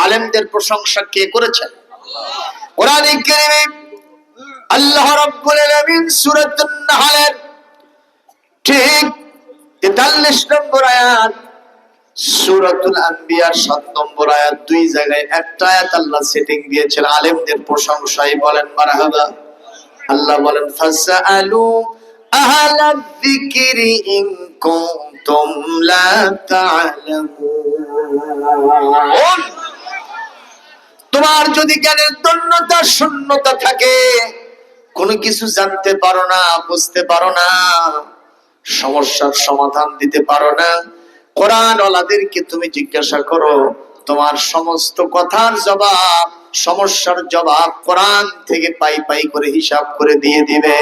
আলেমদের প্রশংসা কে করেছেন? কোরআনে কারীমে আল্লাহ রাব্বুল আলামিন সূরাতুন নাহলের ঠিক 43 নম্বর আয়াত, সূরাতুল আম্বিয়ার 7 নম্বর আয়াত, দুই জায়গায় একটা আয়াত আল্লাহ সেটিং দিয়েছেন আলেমদের প্রশংসায়। বলেন মারহাবা। আল্লাহ বলেন ফাসআলু আহলায যিকরি ইন কুনতুম লা তা'লামুন। তোমার যদি জ্ঞানের দন্যতা শূন্যতা থাকে, কোনো কিছু জানতে পারো না, বুঝতে পারো না, সমস্যার সমাধান দিতে পারো না, কোরআন ওয়ালাদেরকে তুমি জিজ্ঞাসা করো, তোমার সমস্ত কথার জবাব, সমস্যার জবাব কোরআন থেকে পাই পাই করে হিসাব করে দিয়ে দিবে।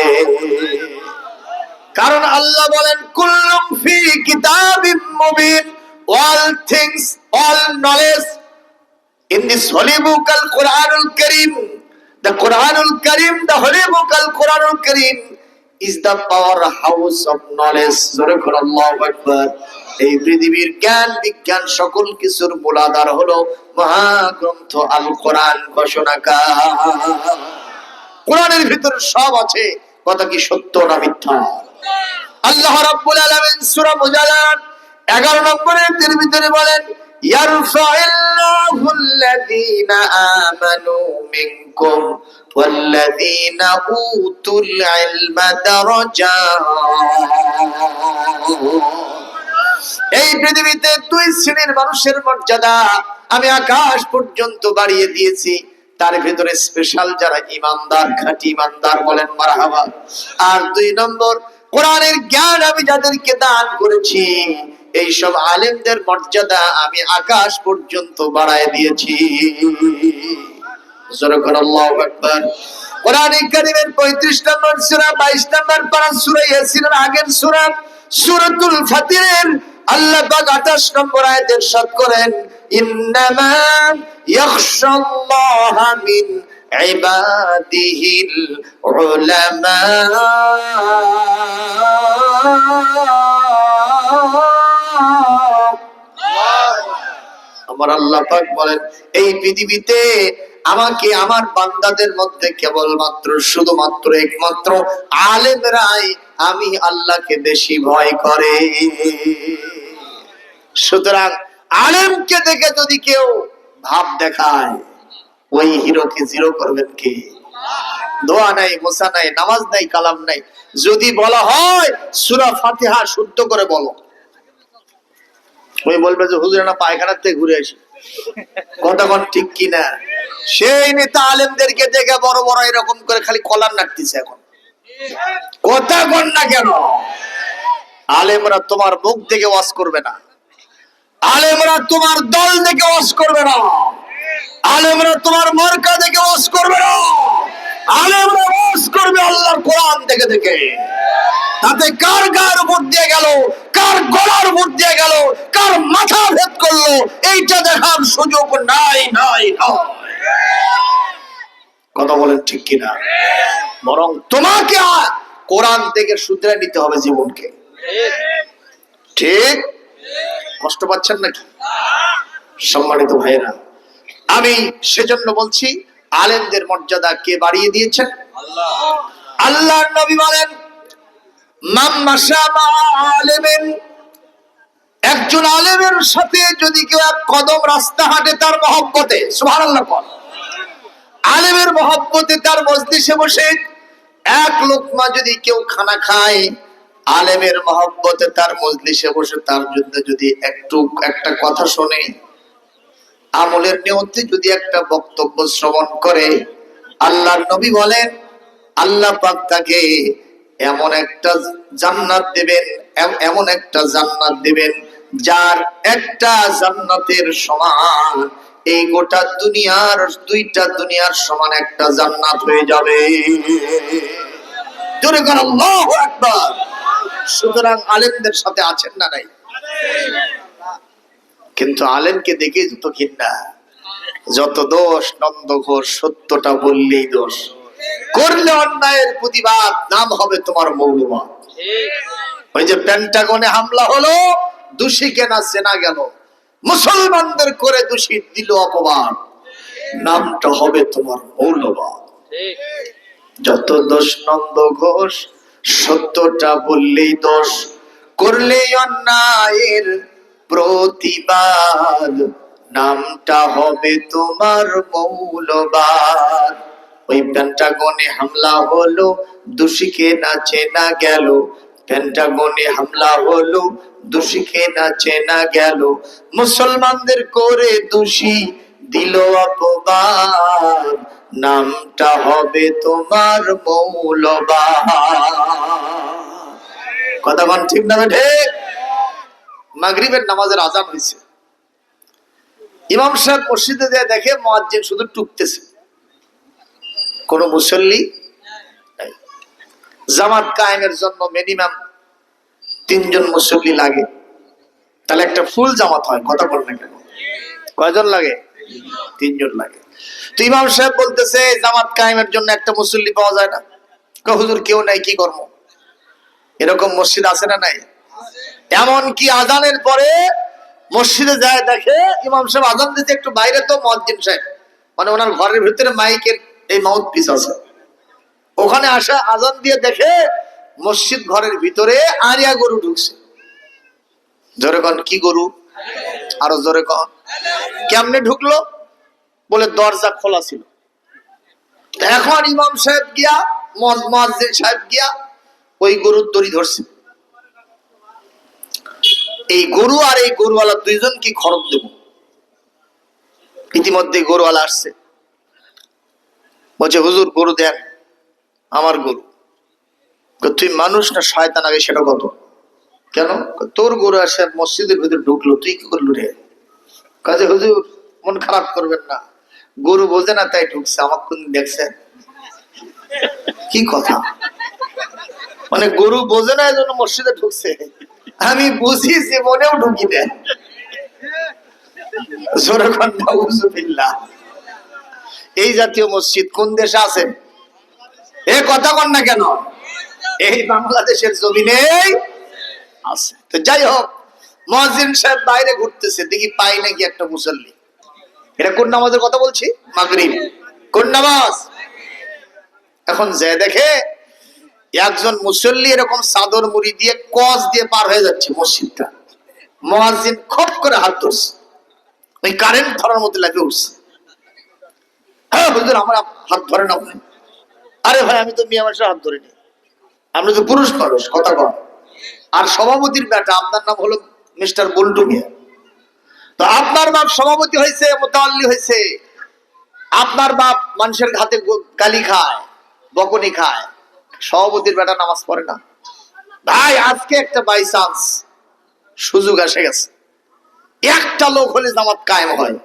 কারণ আল্লাহ বলেন কুল্লুম ফি কিতাবিম Mubin, all things, all knowledge in this holy book al Quranul Karim. The Quranul Karim, the holy book al Quranul Karim is the powerhouse of knowledge. জোরে করে আল্লাহু আকবার। এই পৃথিবীর জ্ঞান বিজ্ঞান সকল কিছুর মূলাধার হলো মহাগ্রন্থ আল কোরআন ঘোষণাকার। কোরআনের ভিতরে সব আছে, কথা কি সত্য না মিথ্যা? আল্লাহ রাব্বুল আলামিন সূরা মুজাদালার 11 নম্বরের ভিতরে বলেন ইয়ারফাইল্লাহু আল্লাযীনা আমানু মিনকুম ওয়াল্লাযীনা উতুল ইলমা দারাজাত। এই পৃথিবীতে দুই শ্রেণীর মানুষের মর্যাদা আমি আকাশ পর্যন্ত বাড়িয়ে দিয়েছি, তার ভিতরে স্পেশাল যারা ইমানদার, খাঁটি ইমানদার, বলেন মারহাবা। আর 2 নম্বর, কোরআনের জ্ঞান আমি যাদেরকে দান করেছি, এই সব আলেমদের মর্যাদা আমি আকাশ পর্যন্ত বাড়ায় দিয়েছি। জোরে করে আল্লাহু আকবার। কোরআনে কারীমের 35 নম্বর সূরা, 22 নম্বর পারা সূরা ইয়াসিনের আগের সূরা সূরাতুল ফাতিরের আল্লাহ পাক 28 নম্বর আয়াতে ইরশাদ করেন ইন্নামা ইয়াখশাল্লাহা মিন ইবাদিহিল উলামা। আমার আল্লাহ পাক বলেন এই পৃথিবীতে আমাকে আমার বান্দাদের মধ্যে কেবলমাত্র শুধুমাত্র একমাত্র আলেমরাই আমি আল্লাহকে বেশি ভয় করে। সুতরাং আলেমকে দেখে যদি কেউ ভাব দেখায়, ওই হিরোকে জিরো করবেন কে? দোয়া নাই, মুসা নাই, নামাজ নাই, কালাম নাই, যদি বলা হয় সূরা ফাতিহা শুদ্ধ করে বলো, ওই বলবে যে হুজুর না পায়খানার থেকে ঘুরে আসি। কথা কোন ঠিক কিনা? সেই নেতা আলেমদেরকে দেখে বড় বড় এরকম করে খালি কলার নাড়তেছে এখন। কথা কোন না কেন? আলেমরা তোমার মুখ দেখে ওয়াজ করবে না, আলেমরা তোমার দল দেখে ওয়াজ করবে না, আলেমরা তোমার মার্কা দেখে ওয়াজ করবে না, আলেমরা ওয়াজ করবে আল্লাহর কোরআন দেখে দেখে। তাতে কার গায়ের উপর দিয়ে গেল, কার গলার উপর দিয়ে গেল, কার মাথা ভেদ করলো, এইটা দেখার সুযোগ নাই নাই নাই। কথা বলেন ঠিক কিনা? বরং তোমাকে কোরআন থেকে শুধরে নিতে হবে জীবনকে। ঠিক? কষ্ট পাচ্ছেন নাকি সম্মানিত ভাইরা? আমি সেজন্য বলছি আলেমদের মর্যাদা কে বাড়িয়ে দিয়েছেন? আল্লাহ। আল্লাহর নবী বলেন একজন আলেমের সাথে যদি কেউ এক কদম রাস্তা হাঁটে তার মহব্বতে, সুবহানাল্লাহ, আলেমের মহব্বতে তার মজলিসে বসে এক লোকমা যদি কেউ খানা খায়, আলেমের মহব্বতে তার মজলিসে বসে তার জন্য যদি একটা কথা শোনে, আমলের নিয়তে যদি একটা বক্তব্য শ্রবণ করে, আল্লাহর নবী বলেন আল্লাহ পাক তাকে এমন একটা জান্নাত দেবেন, এমন একটা জান্নাত দেবেন যার একটা জান্নাতের সমান এই গোটা দুনিয়ার 2টা দুনিয়ার সমান একটা জান্নাত হয়ে যাবে। জোরে করে আল্লাহু আকবার। সুতরাং আলেমদের সাথে আছেন না নাই? কিন্তু আলেমকে দেখে যত ঘৃণা, যত দোষ, নন্দঘোষ, সত্যটা বললেই দোষ, করলে অন্যায়ের প্রতিবাদ, নাম হবে তোমার মৌলবাদ। ওই যে পেন্টাগনে হামলা হলো, দোষী কেনা চেনা গেল, মুসলমানদের করে দোষী দিল অপবাদ, নামটা হবে তোমার মৌলবাদ। যত দোষ নন্দ ঘোষ, সত্যটা বললেই দোষ, করলেই অন্যায়ের প্রতিবাদ, নামটা হবে তোমার মৌলবাদ। ওই পেন্টাগনে হামলা হলো, দোষীকে নাচে না গেল, পেন্টাগনে হামলা হলো, দোষীকে নাচে না গেল, মুসলমানদের করে দোষী দিল অপবাদ, নামটা হবে তোমার মৌলবাদ। কথা বল ঠিক না ঠিক? মাগরিবের নামাজের আযান হয়েছে, ইমাম সাহেব মসজিদে যায় দেখে মুয়াজ্জিন শুধু টুকতেছে, কোন মুসল্লি নাই। জামাত কায়েমের জন্য মিনিমাম 3 জন মুসল্লি লাগে, তাহলে একটা ফুল জামাত হয়। কথা বল না কেন? কয়জন লাগে? 3 জন লাগে। তো ইমাম সাহেব বলতেছে জামাত কায়েমের জন্য একটা মুসল্লি পাওয়া যায় না। হুজুর কেউ নাই, কি করব? এরকম মসজিদ আছে না নাই? এমন কি আজানের পরে মসজিদে যায় দেখে ইমাম সাহেব আজান দিতে একটু বাইরে, তো মুয়াজ্জিন সাহেব মানে ওনার ঘরের ভিতরে মাইকের এই মাউথ পিস আছে, ওখানে আসা আজান দিয়ে দেখে মসজিদ ঘরের ভিতরে আরিয়া গরু ঢুকছে। জোরে কন, কি গরু? আরো জোরে কন। কেমনে ঢুকলো? বলে দরজা খোলা ছিল। এখন ইমাম সাহেব গিয়া, মুয়াজ্জিন সাহেব গিয়া ওই গরুর দড়ি ধরছে। এই গরু আর এই গরুওয়ালা দুইজন কি খরচ দেব? ইতিমধ্যে গরুওয়ালা আসছে, বলছে হুজুর গরু দেন। আমার গরু। তুই মানুষ না শয়তান, আগে সেটা কত? কেন? তোর গরু আসে মসজিদের ভিতরে ঢুকলো, তুই কি করলু রে? কাজে হুজুর মন খারাপ করবেন না, গরু বোঝে না তাই ঢুকছে, আমার কোন দেখছে? কি কথা? মানে গরু বোঝে না এই জন্য মসজিদে ঢুকছে? আমি বুঝি জীবনেও ঢুকি দেয়। এই জাতীয় মসজিদ কোন দেশে আছে? এ কথা কন না কেন? এই বাংলাদেশের জমিনে আছে। তো যাই হোক, মুয়াজ্জিন সাহেব বাইরে ঘুরতেছে, দেখি পাই নাকি একটা মুসল্লি। এটা কোন নামাজের কথা বলছি? মাগরিব। কোন নামাজ? এখন যে দেখে একজন মুসল্লি এরকম চাদর মুড়ি দিয়ে কস দিয়ে পার হয়ে যাচ্ছে মসজিদটা। মুয়াজ্জিন খপ করে হাত ধরছে, ওই কারেন্ট ধরার মধ্যে লাগে উঠছে। হ্যাঁ হুজুর আমার হাত ধরেন আপনি। আরে ভাই আমি তো মেয়ে মানুষের হাত ধরিনি, আপনি তো পুরুষ মানুষ, কথা কন। আর সভাপতির বেটা, আপনার নাম হলো মিস্টার বল্টু মিয়া। তো আপনার বাপ সভাপতি হয়েছে, মুতাওয়াল্লি হয়েছে, আপনার বাপ মানুষের হাতে গালি খায়, বকুনি খায়, সভাপতির বেটা নামাজ পড়ে না। ভাই আজকে একটা বাই চান্স সুযোগ এসে গেছে, একটা লোক হলে জামাত কায়েম হয়।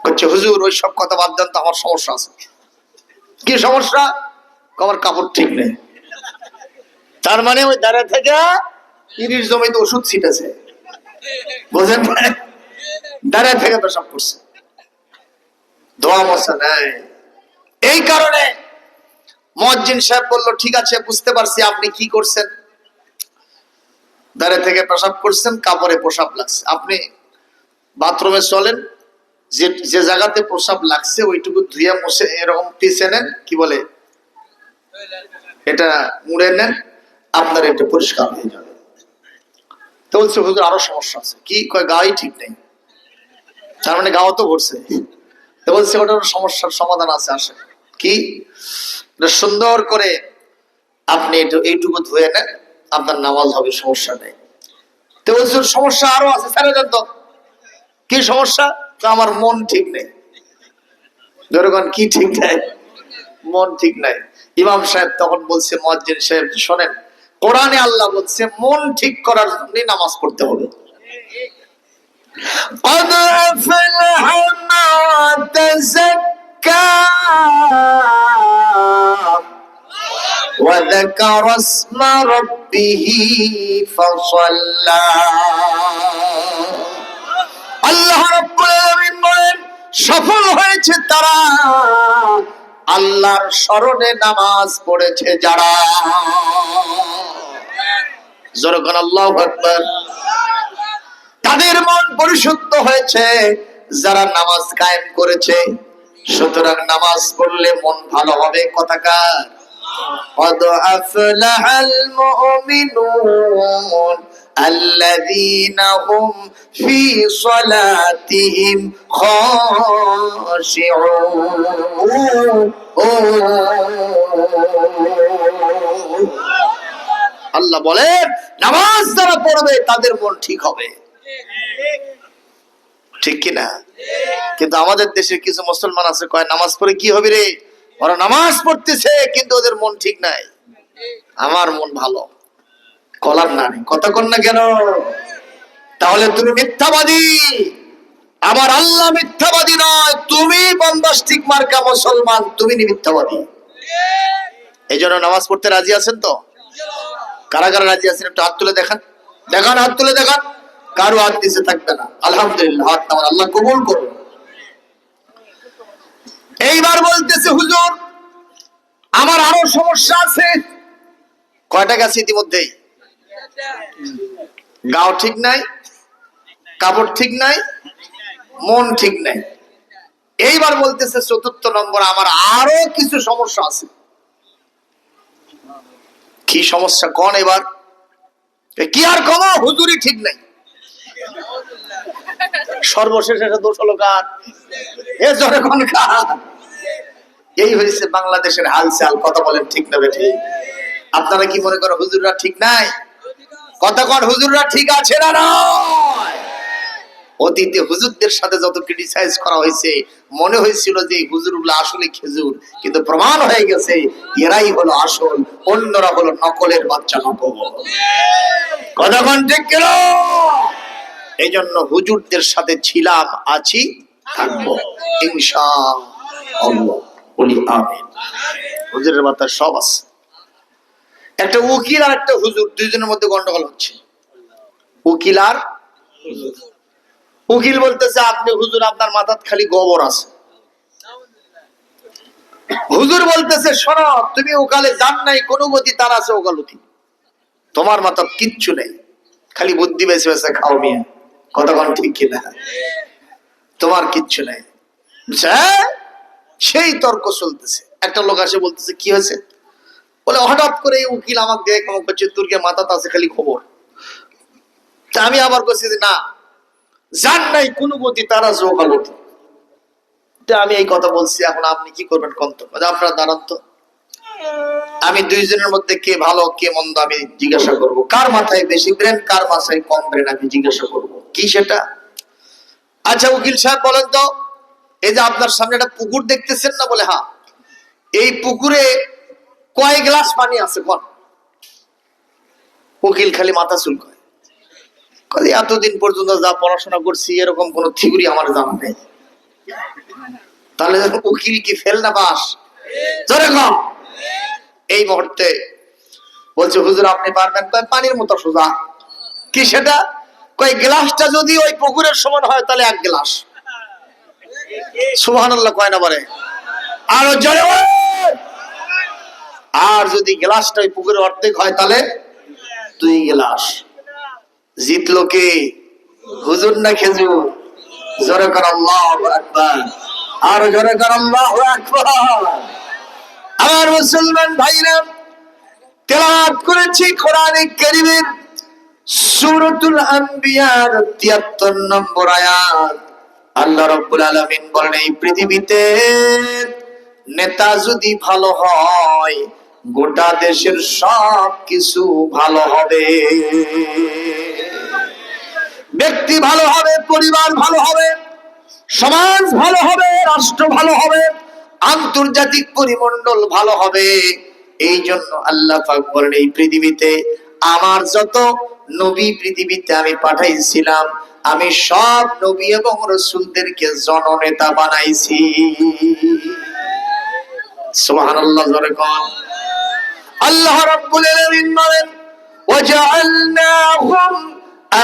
বলছে হুজুর ওই সব কথা বাদ দেন তো, আমার সমস্যা আছে। কি সমস্যা? আমার কাপড় ঠিক নেই। তার মানে ওই দাঁড়া থেকে 30 জমিতে ওষুধ ছিটেছে, বুঝেন? দাঁড়া থেকে পেশাব করছে, দোয়া মশা নেই। এই কারণে মুয়াজ্জিন সাহেব বলল ঠিক আছে বুঝতে পারছি আপনি কি করছেন, দাঁড়া থেকে পেশাব করছেন, কাপড়ে প্রসাব লাগছে, আপনি বাথরুমে চলেন, যে জায়গাতে প্রসাব লাগছে ওইটুকু ধুয়ে মুছে এরকম পিছে নেন, কি বলে এটা, মুড়ে নেন, আপনার এটা পরিষ্কার হয়ে যাবে। তো বলছে হুজুর আরো সমস্যা আছে। কি? কয় গাই ঠিক নেই। তার মানে গাও তো ভরছে। তো বলছে ওটার সমস্যার সমাধান আছে, আসে। কি? সুন্দর করে আপনি এইটুকু ধুয়ে নেন, আপনার নামাজ হবে, সমস্যা নেই। তো বলছে সমস্যা আরো আছে, স্যার জানতো। কি সমস্যা? তো আমার মন ঠিক নেই। ধরুন কি ঠিক নাই? মন ঠিক নাই। ইমাম সাহেব তখন বলছে মুয়াজ্জিন সাহেব শোনেন, কোরআনে আল্লাহ বলছে মন ঠিক করার জন্য নামাজ পড়তে হবে। قد أفلح من تزكى وذكر اسم ربه فصلى। আল্লাহ রাব্বুল আলামিন বলেন সফল হয়েছে তারা আল্লাহর স্মরণে নামাজ পড়েছে যারা। জোরে বলেন আল্লাহু আকবার। তাদের মন পরিশুদ্ধ হয়েছে যারা নামাজ কায়েম করেছে। সুতরাং নামাজ পড়লে মন ভালো হবে। কথাকার قد أفلح المؤمنون الذين هم في صلاتهم خاشعون আল্লাহ বলেন নামাজ যারা পড়বে তাদের মন ঠিক হবে। ঠিক কিনা? কিন্তু আমাদের দেশে কিছু মুসলমান আছে কয় নামাজ পড়ে কি হবে রে, ওরা নামাজ পড়তেছে কিন্তু ওদের মন ঠিক নাই। আমার মন ভালো, কলার নারী কথা কন না কেন? তাহলে তুমি মিথ্যাবাদী, আমার আল্লাহ মিথ্যাবাদী নয়। তুমি বম্বাস্টিক মার্কা মুসলমান, তুমি মিথ্যাবাদী। এই জন্য নামাজ পড়তে রাজি আছেন তো? কারা কারা রাজি আছেন একটু হাত তুলে দেখান, দেখান, হাত তুলে দেখান। কারো হাত নিচে থাকবে না, আলহামদুলিল্লাহ, হাত নামান, আল্লাহ কবুল করুন। এইবার বলতেছে হুজুর আমার আরো সমস্যা আছে। কয়টা গেছে ইতিমধ্যেই? গাও ঠিক নাই, কাপড় ঠিক নাই, মন ঠিক নাই। এইবার বলতেছে চতুর্থ নম্বর আমার আরো কিছু সমস্যা আছে। কি সমস্যা কোন? এবার কি আর কম, হুজুরই ঠিক নাই। সর্বশেষ একটা দোষ হলো কার? এ জোরে কোন কার? এই হয়েছে বাংলাদেশের হালচাল। কথা বলেন ঠিক না বেঠি? আপনারা কি মনে করেন হুজুররা ঠিক নাই? কথা কন, হুজুররা ঠিক আছে না নয়? অতীতে হুজুরদের সাথে যত ক্রিটিসাইজ করা হয়েছে মনে হয়েছিল যে হুজুরগুলো আসলে খেজুর, কিন্তু প্রমাণ হয়ে গেছে এরাই হলো আসল, অন্যরা হলো নকলের বাচ্চা নকল। কথা কন ঠিক কেন? এই জন্য হুজুরদের সাথে ছিলাম, আছি, থাকবো ইনশাআল্লাহ। বলি আমিন। হুজুরের বার্তা সব আছে। একটা উকিল আর একটা হুজুর, দুইজনের মধ্যে গন্ডগোল হচ্ছে। উকিল আর হুজুর। উকিল বলতেছে আপনি হুজুর আপনার মাথাত খালি গোবর আছে। হুজুর বলতেছে শোনো, তুমি ওকালে যান নাই, কোনো গতি তার আছে ওকালতি, তোমার মাথাত কিচ্ছু নেই, খালি বুদ্ধি বেছে বেছে খাও মিয়া। কতক্ষণ ঠিক কিনা? তোমার কিচ্ছু নেই। সেই তর্ক চলতেছে। একটা লোক আসে বলতেছে কি হয়েছে? বলে হঠাৎ করে এই উকিল আমাকে দিয়ে কেমন করছে, তুর্কে মাথাত আছে খালি খবর। তা আমি আবার বলছি যে না, যার নাই কোনো গতি তারা ওকালতি। আমি এই কথা বলছি, এখন আপনি কি করবেন কন্তব্য? আপনারা দাঁড়ান তো, আমি দুইজনের মধ্যে কে ভালো কে মন্দ আমি জিজ্ঞাসা করব। কার মাথায় বেশি ব্রেন, কার মাথায় কম ব্রেন আমি জিজ্ঞাসা করব। কি সেটা? আচ্ছা উকিল সাহেব বলেন তো, এই যে আপনার সামনে একটা পুকুর দেখতেছেন না? বলে হ্যাঁ। এই পুকুরে কয় গ্লাস পানি আছে কোন? উকিল খালি মাথা চুলকায়, এতদিন পর্যন্ত যা পড়াশোনা করছি এরকম কোন থিওরি আমার জানা নেই। তাহলে উকিল কি ফেল না পাস? জোরে কম। এই মুহূর্তে বলছে হুজুর আপনি পারবেন? পানির মতো সোজা। কি সেটা? কয় গ্লাসটা যদি ওই পুকুরের সমান হয় তাহলে এক গ্লাস। সুবহানাল্লাহ কয় না বলে? আরো জোরে। আর যদি গ্লাসটা ওই পুকুরের অর্ধেক হয় তাহলে 2 গ্লাস। জিতলো কে? হুজুর না খেজুর? জোরে কর আল্লাহু আকবার। আর জোরে কর আল্লাহু আকবার। আমার মুসলমান ভাইরা, তেলাওয়াত করেছি কোরআনে কারীমের সূরাতুল আম্বিয়ার 73 নম্বর আয়াত। আল্লাহ রাব্বুল আলামিন বলেন এই পৃথিবীতে নেতা যদি ভালো হয় গোটা দেশের সব কিছু ভালো হবে। ব্যক্তি ভালো হবে, পরিবার ভালো হবে, সমাজ ভালো হবে, রাষ্ট্র ভালো হবে, আন্তর্জাতিক পরিমণ্ডল ভালো হবে। এই জন্য আল্লাহ পাক বলেন এই পৃথিবীতে আমার যত নবী পৃথিবীতে আমি পাঠাইছিলাম আমি সব নবী এবং রাসূলদেরকে জননেতা বানাইছি। সুবহানাল্লাহ জোরে কোন। আল্লাহ রাব্বুল আলামিন বলেন ওয়াজআলনাহুম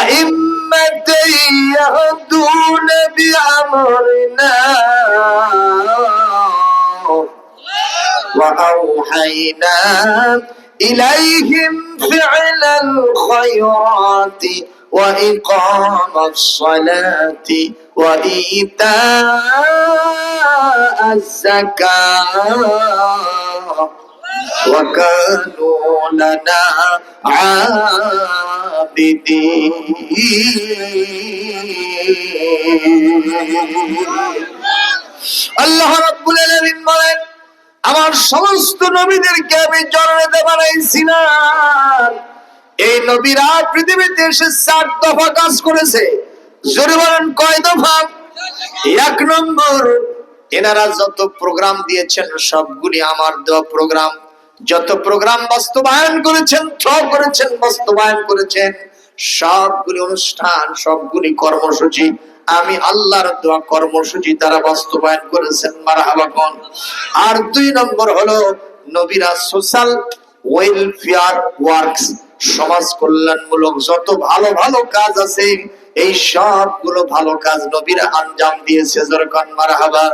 আইম্মাতান ইয়াহদুনা বিআমরিনা وأوحينا إليهم فعل الخيرات وإقام الصلاة وإيتاء الزكاة وكانوا لنا عابدين আল্লাহ রাব্বুল আলামিন বলেন, আমার সমস্ত নবীদেরকে আমি জন্মে বানাইছি না। এই নবীরা পৃথিবীতে এসে 4 দফা কাজ করেছে। জোরে বলেন কয় দফা? 1 নম্বর, এনারা যত প্রোগ্রাম দিয়েছেন সবগুলি আমার দেওয়া প্রোগ্রাম। যত প্রোগ্রাম বাস্তবায়ন করেছেন, বাস্তবায়ন করেছেন, সবগুলি অনুষ্ঠান, সবগুলি কর্মসূচি আমি আল্লাহর দেওয়া কর্মসূচি তারা বাস্তবায়ন করেছেন। মারহাবা কোন। আর 2 নম্বর হলো, নবীরা সোশ্যাল ওয়েলফেয়ার ওয়ার্কস, সমাজ কল্যাণমূলক যত ভালো ভালো কাজ আছে এই সবগুলো ভালো কাজ নবীরা আঞ্জাম দিয়েছে। যখন মারহাবা।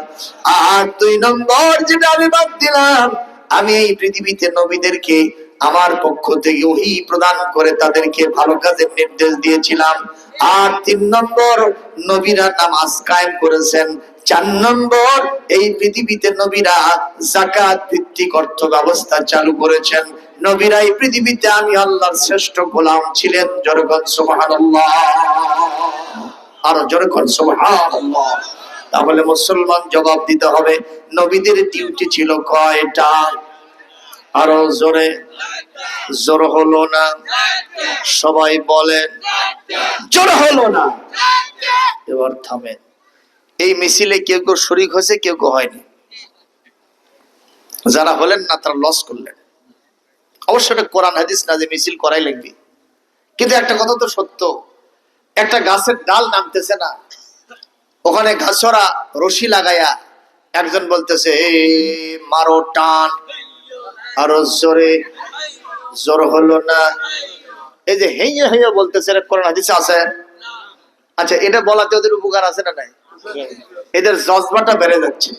আর 2 নম্বর যেটা আমি বাদ দিলাম, আমি এই পৃথিবীতে নবীদেরকে আমার পক্ষ থেকে ওহী প্রদান করে তাদেরকে ভালো কাজের নির্দেশ দিয়েছিলাম। আর 3 নম্বর, নবীরা নামাজ কায়েম করেছেন। 4 নম্বর, এই পৃথিবীতে নবীরা যাকাত ভিত্তিক অর্থ ব্যবস্থা চালু করেছেন। নবীরা এই পৃথিবীতে আমি আল্লাহর শ্রেষ্ঠ গোলাম ছিলেন। জোরে বলেন সুবহানাল্লাহ। আর জোরে বলেন সুবহানাল্লাহ। তাহলে মুসলমান জবাব দিতে হবে, নবীদের ডিউটি ছিল কয়টা? আরো জোরে, জোর হলো না? সবাই বলেন, জোর হলো না? এবার থামেন। এই মিছিলে কেউ কেউ শরীক হয়েছে, কেউ কেউ হয়নি। যারা হলেন না তারা লস করলেন। অবশ্যই কোরআন হাদিস না যে মিছিল করাই লাগবে, কিন্তু একটা কথা তো সত্য, একটা গাছের ডাল নামতেছে না, ওখানে ঘাসরা রশি লাগায়া একজন বলতেছে মারো টান, আরো জোরে, জোর হলো না? এই যে হেইয়া হেইয়া বলতেছে, কোরআন হাদিসে আছে। আচ্ছা, এটা বলাতে ওদের উপকার আছে না নাই? এদের জজবাটা বেড়ে যাচ্ছে,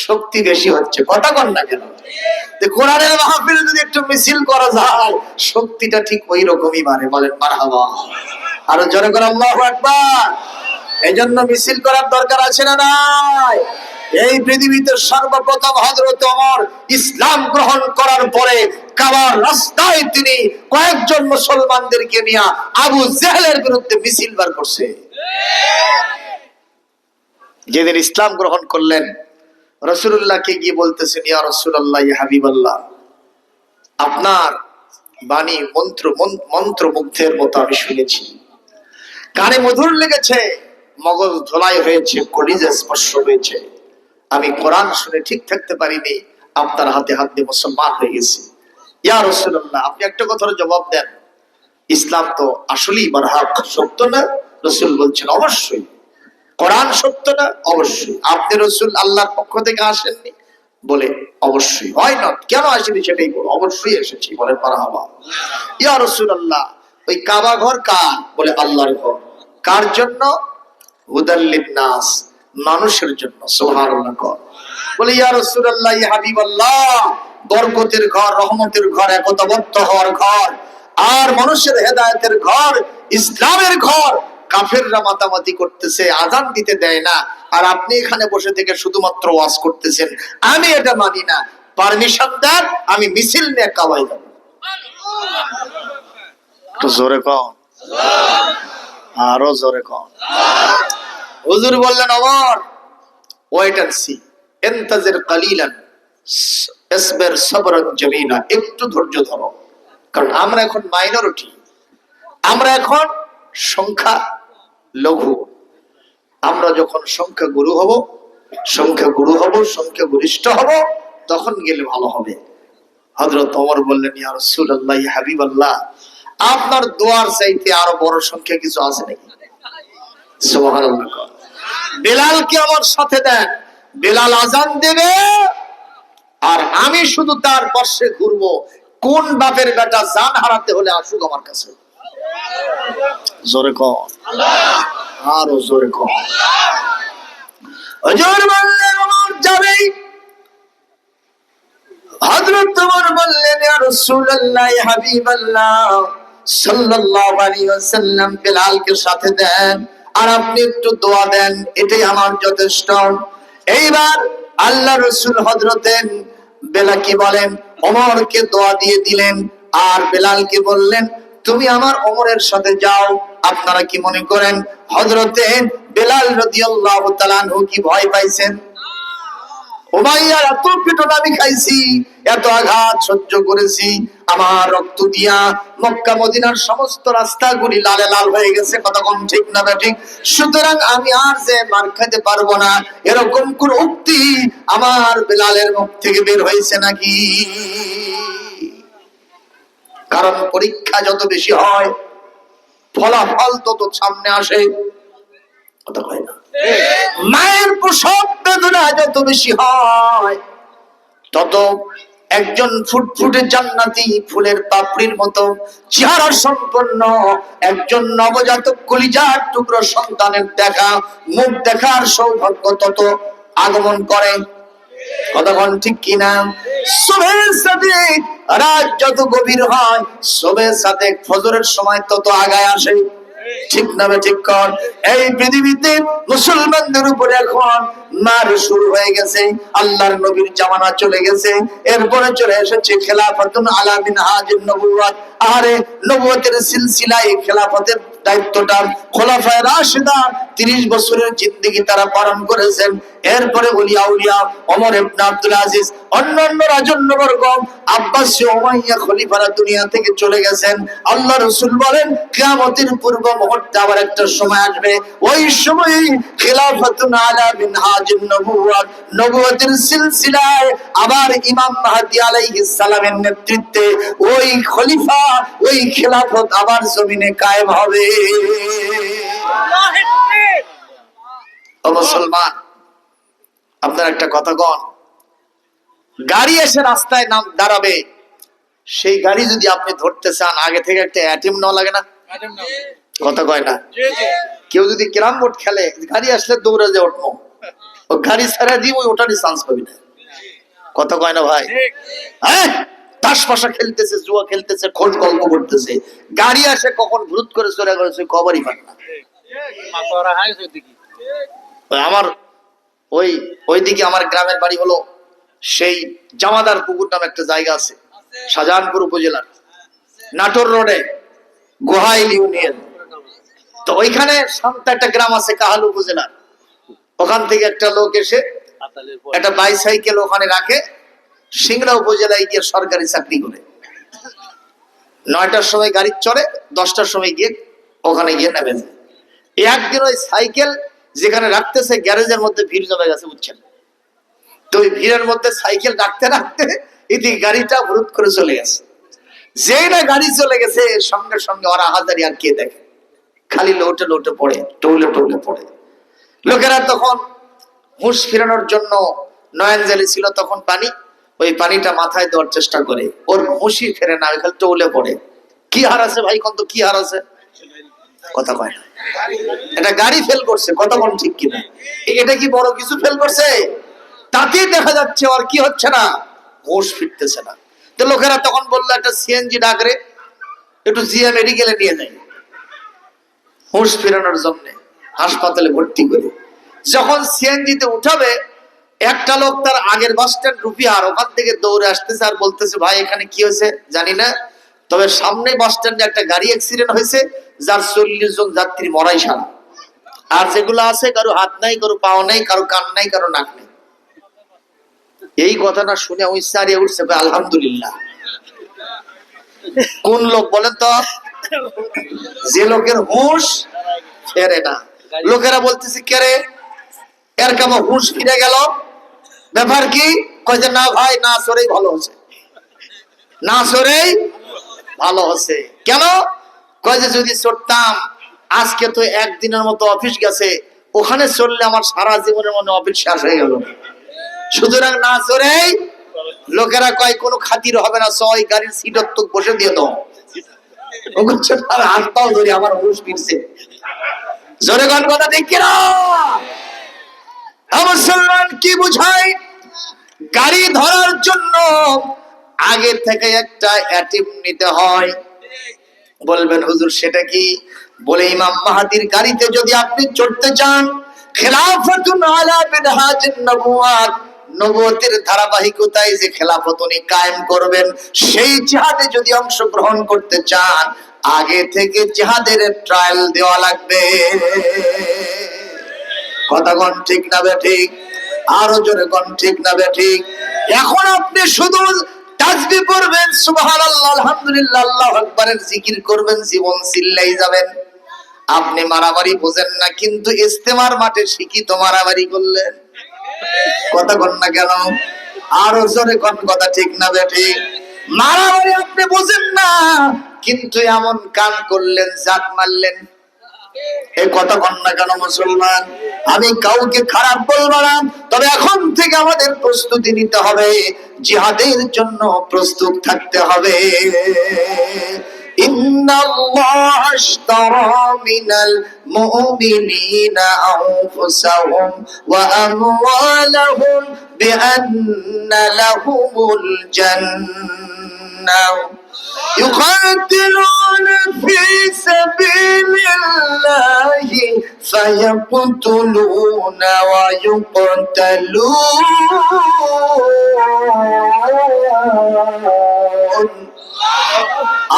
শক্তি বেশি হচ্ছে। কথা কন না কেন? কোরআনের মাহফিলে যদি একটু মিছিল করা যায়, শক্তিটা ঠিক ওই রকমই বাড়ে। বলেন মারহাবা। আরো জোরে করে আল্লাহু আকবার। এই জন্য মিছিল করার দরকার আছে না নাই? এই পৃথিবীতে সর্বপ্রথম হযরত ওমর ইসলাম গ্রহণ করার পরে কাবার রাস্তায় তিনি কয়েকজন মুসলমানদেরকে নিয়ে আবু জেহেলের বিরুদ্ধে মিছিল বার করছে। যেদিন ইসলাম গ্রহণ করলেন, রাসূলুল্লাহকে গিয়ে বলতেছেন, ইয়া রাসূলুল্লাহ, ইয়া হাবিবাল্লাহ, আপনার বাণী মন্ত্রমুগ্ধের মতো আমি শুনেছি, কানে মধুর লেগেছে, মগজ ধোলাই হয়েছে, কলিজা স্পর্শ হয়েছে। আমি কোরআন শুনে ঠিক থাকতে পারিনি, আপনার হাতে হাত দিয়ে মুসলমান হয়ে গেছি। ইয়া রাসূলুল্লাহ, আপনি একটা কথার জবাব দেন, ইসলাম তো আসলেই বারহাক সত্য না? রাসূল বলছেন, অবশ্যই। কোরআন সত্য না? অবশ্যই। আপনি রাসূল আল্লাহর পক্ষ থেকে আসেননি? বলে অবশ্যই। হয় না, কেন আসেনি সেটাই বলো। অবশ্যই এসেছি। বলে মারহাবা। ইয়া রাসূলুল্লাহ, ওই কাবা ঘর কার? বলে আল্লাহর ঘর। কার জন্য? হুদাল লিন-নাস, মানুষের জন্য। সুবহানাল্লাহ। বলে ইয়া রাসূলুল্লাহ, ইয়া হাবিবাল্লাহ, বরকতের ঘর, রহমতের ঘর, একতাবদ্ধ হওয়ার ঘর, আর মানুষের হেদায়েতের ঘর, ইসলামের ঘর। কাফেররা মাতামাতি করতেছে, আযান দিতে দেয় না, আর আপনি এখানে বসে থেকে শুধুমাত্র ওয়াজ করতেছেন। আমি এটা মানি না। পারমিশন দেন, আমি মিছিল নিয়ে কাবায় যাব। তো জোরে কও, আরো জোরে কও। হুজুর বললেন, ওমর, ওয়েট এন্ড সি, ইনতাজির কালিলান ইসবির সাবরান জামিলা, একটু ধৈর্য ধরো। কারণ আমরা এখন মাইনরিটি, আমরা এখন সংখ্যা লঘু। আমরা যখন সংখ্যা গুরু হব, সংখ্যা গরিষ্ঠ হব, তখন গেলে ভালো হবে। হযরত ওমর বললেন, ইয়া রাসূলুল্লাহ, ইয়া হাবিবাল্লাহ, আপনার দোয়ার চাইতে আরো বড় সংখ্যা কিছু আছে নাকি? সুবহানাল্লাহ। বেলালকে আমার সাথে দেন, বেলাল আযান দেবে, আর আমি শুধু তার পাশে ঘুরবো। কোন বাপের বেটা জান হারাতে হলে আসুক আমার কাছে। জোরে কও, আরো জোরে কও। হুজুর বললেন, ওমর যাবে। হযরত ওমর বললেন, ইয়া রাসূলুল্লাহ, ইয়া হাবিবাল্লাহ, সাল্লাল্লাহু আলাইহি ওয়াসাল্লাম বেলালকে সাথে দেন, আর আপনি একটু দোয়া দেন, এটাই আমার যথেষ্ট। এইবার আল্লাহ রাসূল হযরতেন বেলাল কি বলেন, ওমরকে দোয়া দিয়ে দিলেন, আর বেলালকে বললেন তুমি আমার ওমরের সাথে যাও। আপনারা কি মনে করেন হযরতে বেলাল রাদিয়াল্লাহু তাআলা আনহু কি ভয় পাইছেন? উমাইয়ার এত পিটন আমি খাইছি, এত আঘাত সহ্য করেছি, আমার রক্ত দিয়া মক্কা মদিনার সমস্ত রাস্তাগুলি লালে লাল হয়ে গেছে, কতক্ষণ ঠিক না ঠিক? সুতরাং আমি আর যে মার খেতে পারবো না, এরকম কোন উক্তি আমার বেলালের মুখ থেকে বের হয়েছে নাকি? কারণ পরীক্ষা যত বেশি হয় ফলাফল তত সামনে আসে, কথা হয় না? মায়ের প্রসব বেদনা যত বেশি হয় তত একজন ফুটফুটে জান্নাতি ফুলের পাপড়ির মতো চেহারা সম্পন্ন একজন নবজাতক কলিজার টুকরো সন্তানের দেখা মুখ দেখার সৌভাগ্য তত আগমন করে, কতক্ষণ ঠিক কিনা? সুবহের সাথে রাত যত গভীর হয়, সুবহের সাথে ফজরের সময় তত আগায় আসে, ঠিক না ঠিক? কর এই পৃথিবীতে মুসলমানদের উপরে এখন মার শুরু হয়ে গেছে, আল্লাহর নবীর জামানা চলে গেছে, এরপরে চলে এসেছে খেলাফতুন আলা মিনহাজুন নবুওয়াত। আরে নবুয়তের সিলসিলায় খেলাফতের দায়িত্বটা খোলাফায়ে রাশিদা 30 বছরের জিন্দেগি তারা পালন করেছেন। এরপরে ওলিয়া উলিয়া ওমর ইবনে আব্দুল আজিজ, অন্যান্য রাজন্যবর্গ আব্বাসী উমাইয়া খলিফারা দুনিয়া থেকে চলে গেছেন। আল্লাহ রাসূল বলেন কিয়ামতের পূর্ব মুহূর্তে আবার একটা সময় আসবে, ওই সময় খেলাফতুন আলা মিনহাজুন নবুওয়াত, নবুয়তের সিলসিলায় আবার ইমাম মাহদী আলাইহিস সালামের নেতৃত্বে ওই খলিফা ওই খেলাফত আবার জমিনে কায়েম হবে। ও মুসলমান, আপনার একটা কথা কন, গাড়ি এসে রাস্তায় নাম দাঁড়াবে, সেই গাড়ি যদি আপনি ধরতে চান আগে থেকে একটা অ্যাটিম নেওয়া লাগে না? কথা কয় না? কেউ যদি ক্যারাম বোর্ড খেলে, গাড়ি আসলে দৌড়ে যে উঠবো, ও গাড়ি ছাড়া দিব ওটারই চান্স পাবি না, কথা কয় না ভাই? হ্যাঁ, তাস পাশা খেলতেছে, জুয়া খেলতেছে, খোঁজ গল্প করতেছে, গাড়ি আসে কখন ভূত করে চলে গেছে খবরই পান না। আমার ওইদিকে আমার গ্রামের বাড়ি হলো সেই জামাদার পুকুর নামে একটা জায়গা আছে, শাহজাহানপুর উপজেলার নাটোর রোডে গোহাইল ইউনিয়ন। তো ওইখানে শান্তা একটা গ্রাম আছে কাহাল উপজেলার, ওখান থেকে একটা লোক এসে একটা বাইসাইকেল ওখানে রাখে, সিংড়া উপজেলায় গিয়ে সরকারি চাকরি করে। 9টার সময় গাড়ি চড়ে, 10টার সময় গিয়ে ওখানে গিয়ে নেমে যায়। একদিন ওই সাইকেল যেখানে রাখতেছে গ্যারেজের মধ্যে ভিড় জমে গেছে, বুঝছেন তো? ওই ভিড়ের মধ্যে সাইকেল রাখতে রাখতে এদিকে গাড়িটা ভুরুত করে চলে গেছে। যেই না গাড়ি চলে গেছে, সঙ্গে সঙ্গে ওরা হাজারি আর কে দেখে, খালি লোটে লোটে পড়ে, টৌলে টৌলে পড়ে। লোকেরা তখন হুঁশ ফিরানোর জন্য নয়নজালি ছিল তখন পানি, ওই পানিটা মাথায় দেওয়ার চেষ্টা করে, ওর হুঁশই ফেরে না, ওই খালি টৌলে পড়ে। কি হারাছে ভাই, কত কি হারাছে? কথা কয় না? এটা গাড়ি ফেল করছে, কতক্ষণ ঠিক কিনা? এটা কি বড় কিছু ফেল করছে? তাতেই দেখা যাচ্ছে আর কি হচ্ছে না, হুঁশ ফিরতেছে না। তো লোকেরা তখন বললো একটা সিএনজি ডাকরে, একটু জিয়া মেডিকেলে নিয়ে যাই হুঁশ ফেরানোর জন্য, হাসপাতালে ভর্তি করে। যখন সিএনজিতে উঠাবে, একটা লোক তার আগের বাস স্ট্যান্ড রুপিয়ার ওখান থেকে দৌড়ে আসতেছে আর বলতেছে ভাই এখানে কি হয়েছে জানি না, তবে সামনে বাস স্ট্যান্ডে একটা গাড়ি অ্যাক্সিডেন্ট হয়েছে, যার 40 জন যাত্রী মরাই সারা, আর যেগুলো আছে কারো হাত নাই, কারো পাও নাই, কারো কান নাই, কারো নাক নেই। এই কথাটা শুনে ওই সারিয়ে উঠছে আলহামদুলিল্লাহ। কোন লোক বলেন তো? যে লোকের হুঁশ ফেরে না। লোকেরা বলতেছে কে রে, এর কেমন হুঁশ ফিরে গেল, ব্যাপার কি? কয় যে না ভাই, না সরেই ভালো হচ্ছে, না সরেই ভালো হচ্ছে। কেন? কয় যে যদি চড়তাম, আজকে তো একদিনের মতো অফিস গেছে, ওখানে চললে আমার সারা জীবনের মনে অফিস শেষ হয়ে গেল, সুতরাং না চড়েই। লোকেরা কয় কোনো খাতির হবে না, ছয় গাড়ির সিটত তো বসে দিয়ে দাও, হাত পাও ধরে আমার হুঁশ ফিরছে। জোরে গান কথা দেখি না মুসলমান কি বুঝায়? গাড়ি ধরার জন্য আগে থেকে একটা অ্যাটিম নিতে হয়, বলবেন হুজুর সেটা কি? বলে ইমাম মাহাদির গাড়িতে যদি আপনি চড়তে চান, খেলাফতুন আলা মিনহাজিন নবুওয়াত, নবুয়তের ধারাবাহিকতায় যে খেলাফত উনি কায়েম করবেন, সেই জিহাদে যদি অংশগ্রহণ করতে চান, আগে থেকে জিহাদের ট্রায়াল দেওয়া লাগবে। কথা কোন ঠিক না বেঠিক? আরো জোরে কোন ঠিক না বেঠিক? এখন আপনি শুধু তাসবিহ পড়বেন, সুবহানাল্লাহ, আলহামদুলিল্লাহ, আল্লাহু আকবারের জিকির করবেন, জীবন চিল্লাই যাবেন। আপনি মারামারি বোঝেন না, কিন্তু ইস্তেমার মাঠে শিক্ষিত মারামারি করলেন। কথা কোন না কেন? আরো জোরে কোন কথা ঠিক না বেঠিক? মারামারি আপনি বোঝেন না, কিন্তু এমন কান করলেন, জাত মারলেন। এই কথা কোন না কেন মুসলমান? আমি কাউকে খারাপ বলবো না, তবে এখন থেকে আমাদের প্রস্তুতি নিতে হবে, জিহাদের জন্য প্রস্তুত থাকতে হবে। ইন্নাল্লাহ আশতারা মিনাল মুমিনিনা আনফুসাহুম ওয়া আমওয়ালাহুম বিআন্না লাহুমুল জান্নাহ يقاتلون في سبيل الله فيقتلون ويقتلون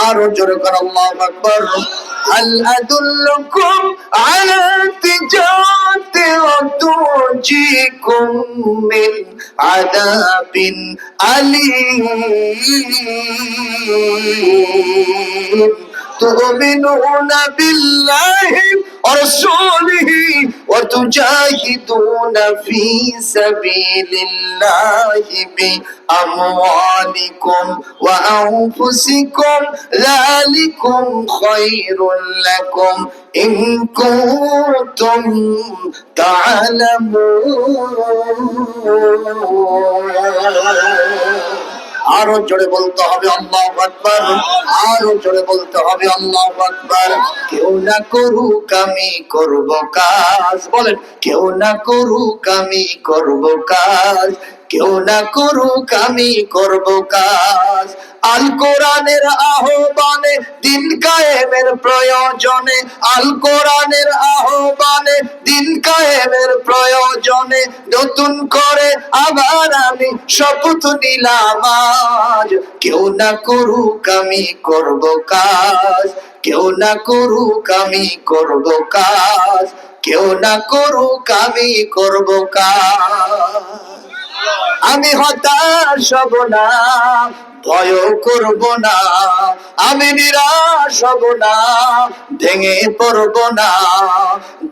আরো জোরে করে আল্লাহু আকবার। হাল আদুল্লুকুম আলা তিজারাতিন তুজিকুম মিন আযাবিন আলীম تؤمنون بالله ورسوله وتجاهدون في سبيل الله بأموالكم وأنفسكم ذلكم خير لكم إن كنتم تعلمون আরো জোরে বলতে হবে আল্লাহু আকবার, আরো জোরে বলতে হবে আল্লাহু আকবার। কেউ না করুক আমি করব কাজ, বলেন কেউ না করুক আমি করব কাজ, কেউ না করুক আমি করব কাজ। আল কোরআনের আহ্বানে দিন কায়েমের প্রয়োজনে, আল কোরআনের আহ্বানে দিন কায়েমের প্রয়োজনে নতুন করে আবার আমি শপথ নিলাম আজ, কেউ না করুক আমি করব কাজ, কেউ না করুক আমি করব কাজ, কেউ না করুক আমি করব কাজ। আমি হতাশ হব না, ভয় করব না, আমি নিরাশ হব না, ভেঙে পড়ব না।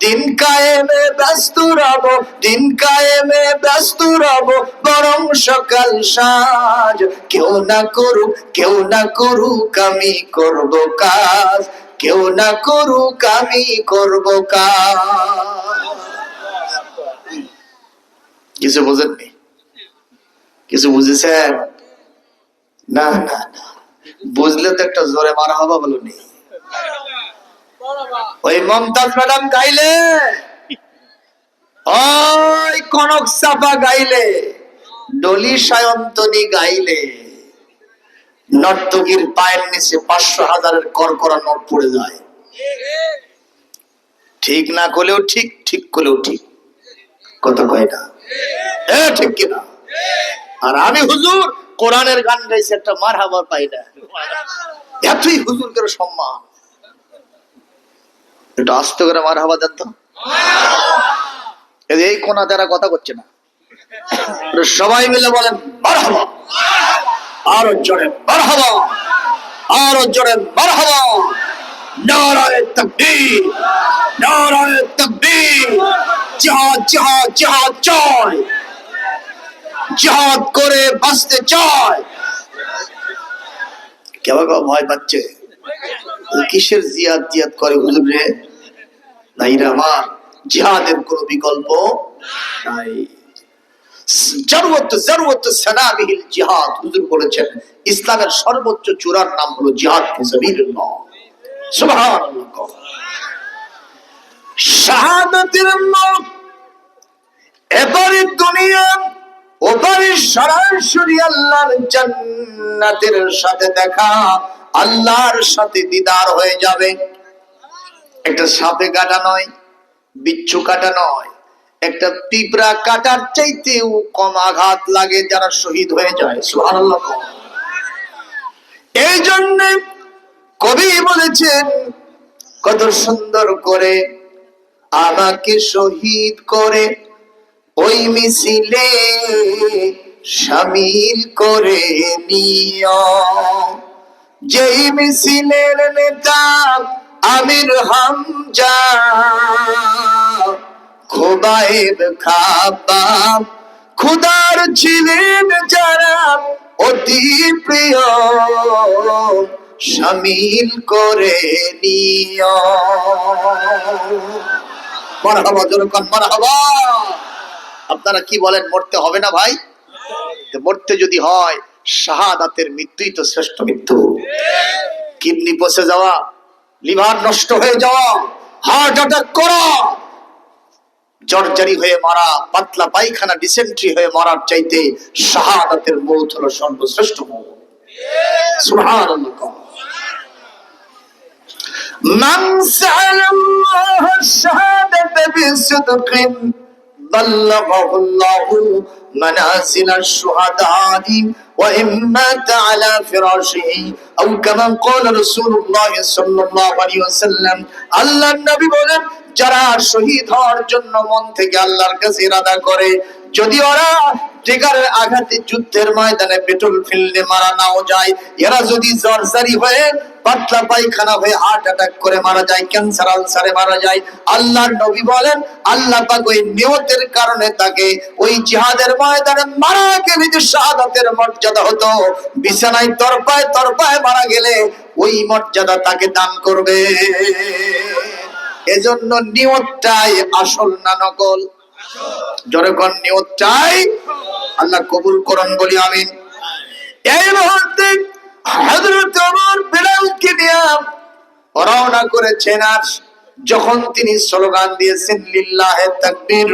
দিন কায়েমে ব্যস্ত রব, দিন কায়েমে ব্যস্ত রব, বরং সকাল সাঁঝ। কেউ না করুক, কেউ না করুক আমি করব কাজ, কেউ না করুক আমি করব কাজ। কিছু বোঝেননি? কিছু বুঝেছেন? না না না, বুঝলে তো একটা জোরে মারা হবা বলুন। ওই মমতাজ ম্যাডাম গাইলে, ওই কনক চাপা গাইলে, ডলি সায়ন্তনী গাইলে, নর্তকীর পায়ের নিচে 500,000-এর করকরা নোট পড়ে যায়। ঠিক না করলেও ঠিক, ঠিক করলেও ঠিক। কথা কয় না? ঠিক কিনা? আর আমি হুজুর কোরআনের গান গাইছি, একটা মারহাবা পাই না। এতই হুজুর করে সম্মান, একটু আস্তে করে মারহাবা দেন তো। এই কোনা যারা কথা করছে না, সবাই মিলে বলেন মারহাবা। আরো জোরে মারহাবা, আরো জোরে মারহাবা। নারায়ে তাকবীর, নারায়ে তাকবীর। জিহাদ জিহাদ জিহাদ চাই, জিহাদ করে বাঁচতে চায়। কেউ কেউ ভয় পাচ্ছে, কিসের জিহাদ জিহাদ করে হুজুর রে? নাই রে আমার, জিহাদের কোনো বিকল্প নাই। জরুরত সালামিহিল জিহাদ, হুজুর বলেছেন ইসলামের সর্বোচ্চ চূড়ার নাম হলো জিহাদ ফি সাবিলিল্লাহ। সুবহানাল্লাহ। শাহাদাতের নাম এবারে দুনিয়া, ওপারে সরাসরি আল্লাহর জান্নাতের সাথে দেখা, আল্লাহর সাথে দিদার হয়ে যাবে। একটা সাপে কাটা নয়, বিচ্ছু কাটা নয়, একটা পিঁপড়া কাটার চাইতেও কম আঘাত লাগে যারা শহীদ হয়ে যায়। সুবহানাল্লাহ। এই জন্য কবি বলেছেন কত সুন্দর করে, আমাকে শহীদ করে ওই মিছিলে শামিল করে নিও। যেই মিছিলের নেতা আমির হামজা, খোবায়েব খাব্বাব খুদার ছিলেন যারা অতি প্রিয়, শামিল করে নিও। মারহাবা, জোরে কোন মারহাবা। আপনারা কি বলেন, মরতে হবে না ভাই? মরতে যদি হয়, শাহাদাতের মৃত্যুই তো শ্রেষ্ঠ মৃত্যু। কিডনি পচে যাওয়া, লিভার নষ্ট হয়ে যাওয়া, হার্ট অ্যাটাক করা, জর্জরি হয়ে মারা, পাতলা পায়খানা ডিসেন্ট্রি হয়ে মারার চাইতে শাহাদাতের মৌত হলো সর্বশ্রেষ্ঠ মৌত। সুবহানাল্লাহ। মান সাআলাল্লাহ আশ-শাহাদাতা বিসিদকিন বাল্লাগাহুল্লাহু মানাজিল আশ-শুহাদা'i ওয়া ইম্মাতা আলা ফিরাশিহি আও কামা ক্বালা রাসূলুল্লাহ সাল্লাল্লাহু আলাইহি ওয়াসাল্লাম। আল্লাহর নবী বলেন, যারা শহীদ হওয়ার জন্য মন থেকে আল্লাহর কাছে ইরাদা করে, যদি ওরা ট্রিগারের আঘাতে যুদ্ধের ময়দানে পেট্রোল ফিল্ডে মারা নাও যায়, এরা যদি জর্জরি হয়ে পাতলা পায়খানা হয়ে হার্ট অ্যাটাক করে মারা যায়, ক্যান্সার আলসারে মারা যায়, আল্লাহর নবী বলেন আল্লাহ পাক ওই নিয়তের কারণে তাকে ওই জিহাদের ময়দানে মারা গেলে যে শাহাদাতের মর্যাদা হতো, বিছানায় তরপায় তরপায় মারা গেলে ওই মর্যাদা তাকে দান করবে। এজন্য নিয়তটাই আসল না নকল? জোরে কোন নিয়তটাই আল্লাহ কবুল করুন, বলি আমিন। এই মুহূর্তে হযরত ওমর বিলালকে নিয়ে রওনা করেছেন, আর যখন তিনি স্লোগান দিয়েছেন লিল্লাহে তাকবীর,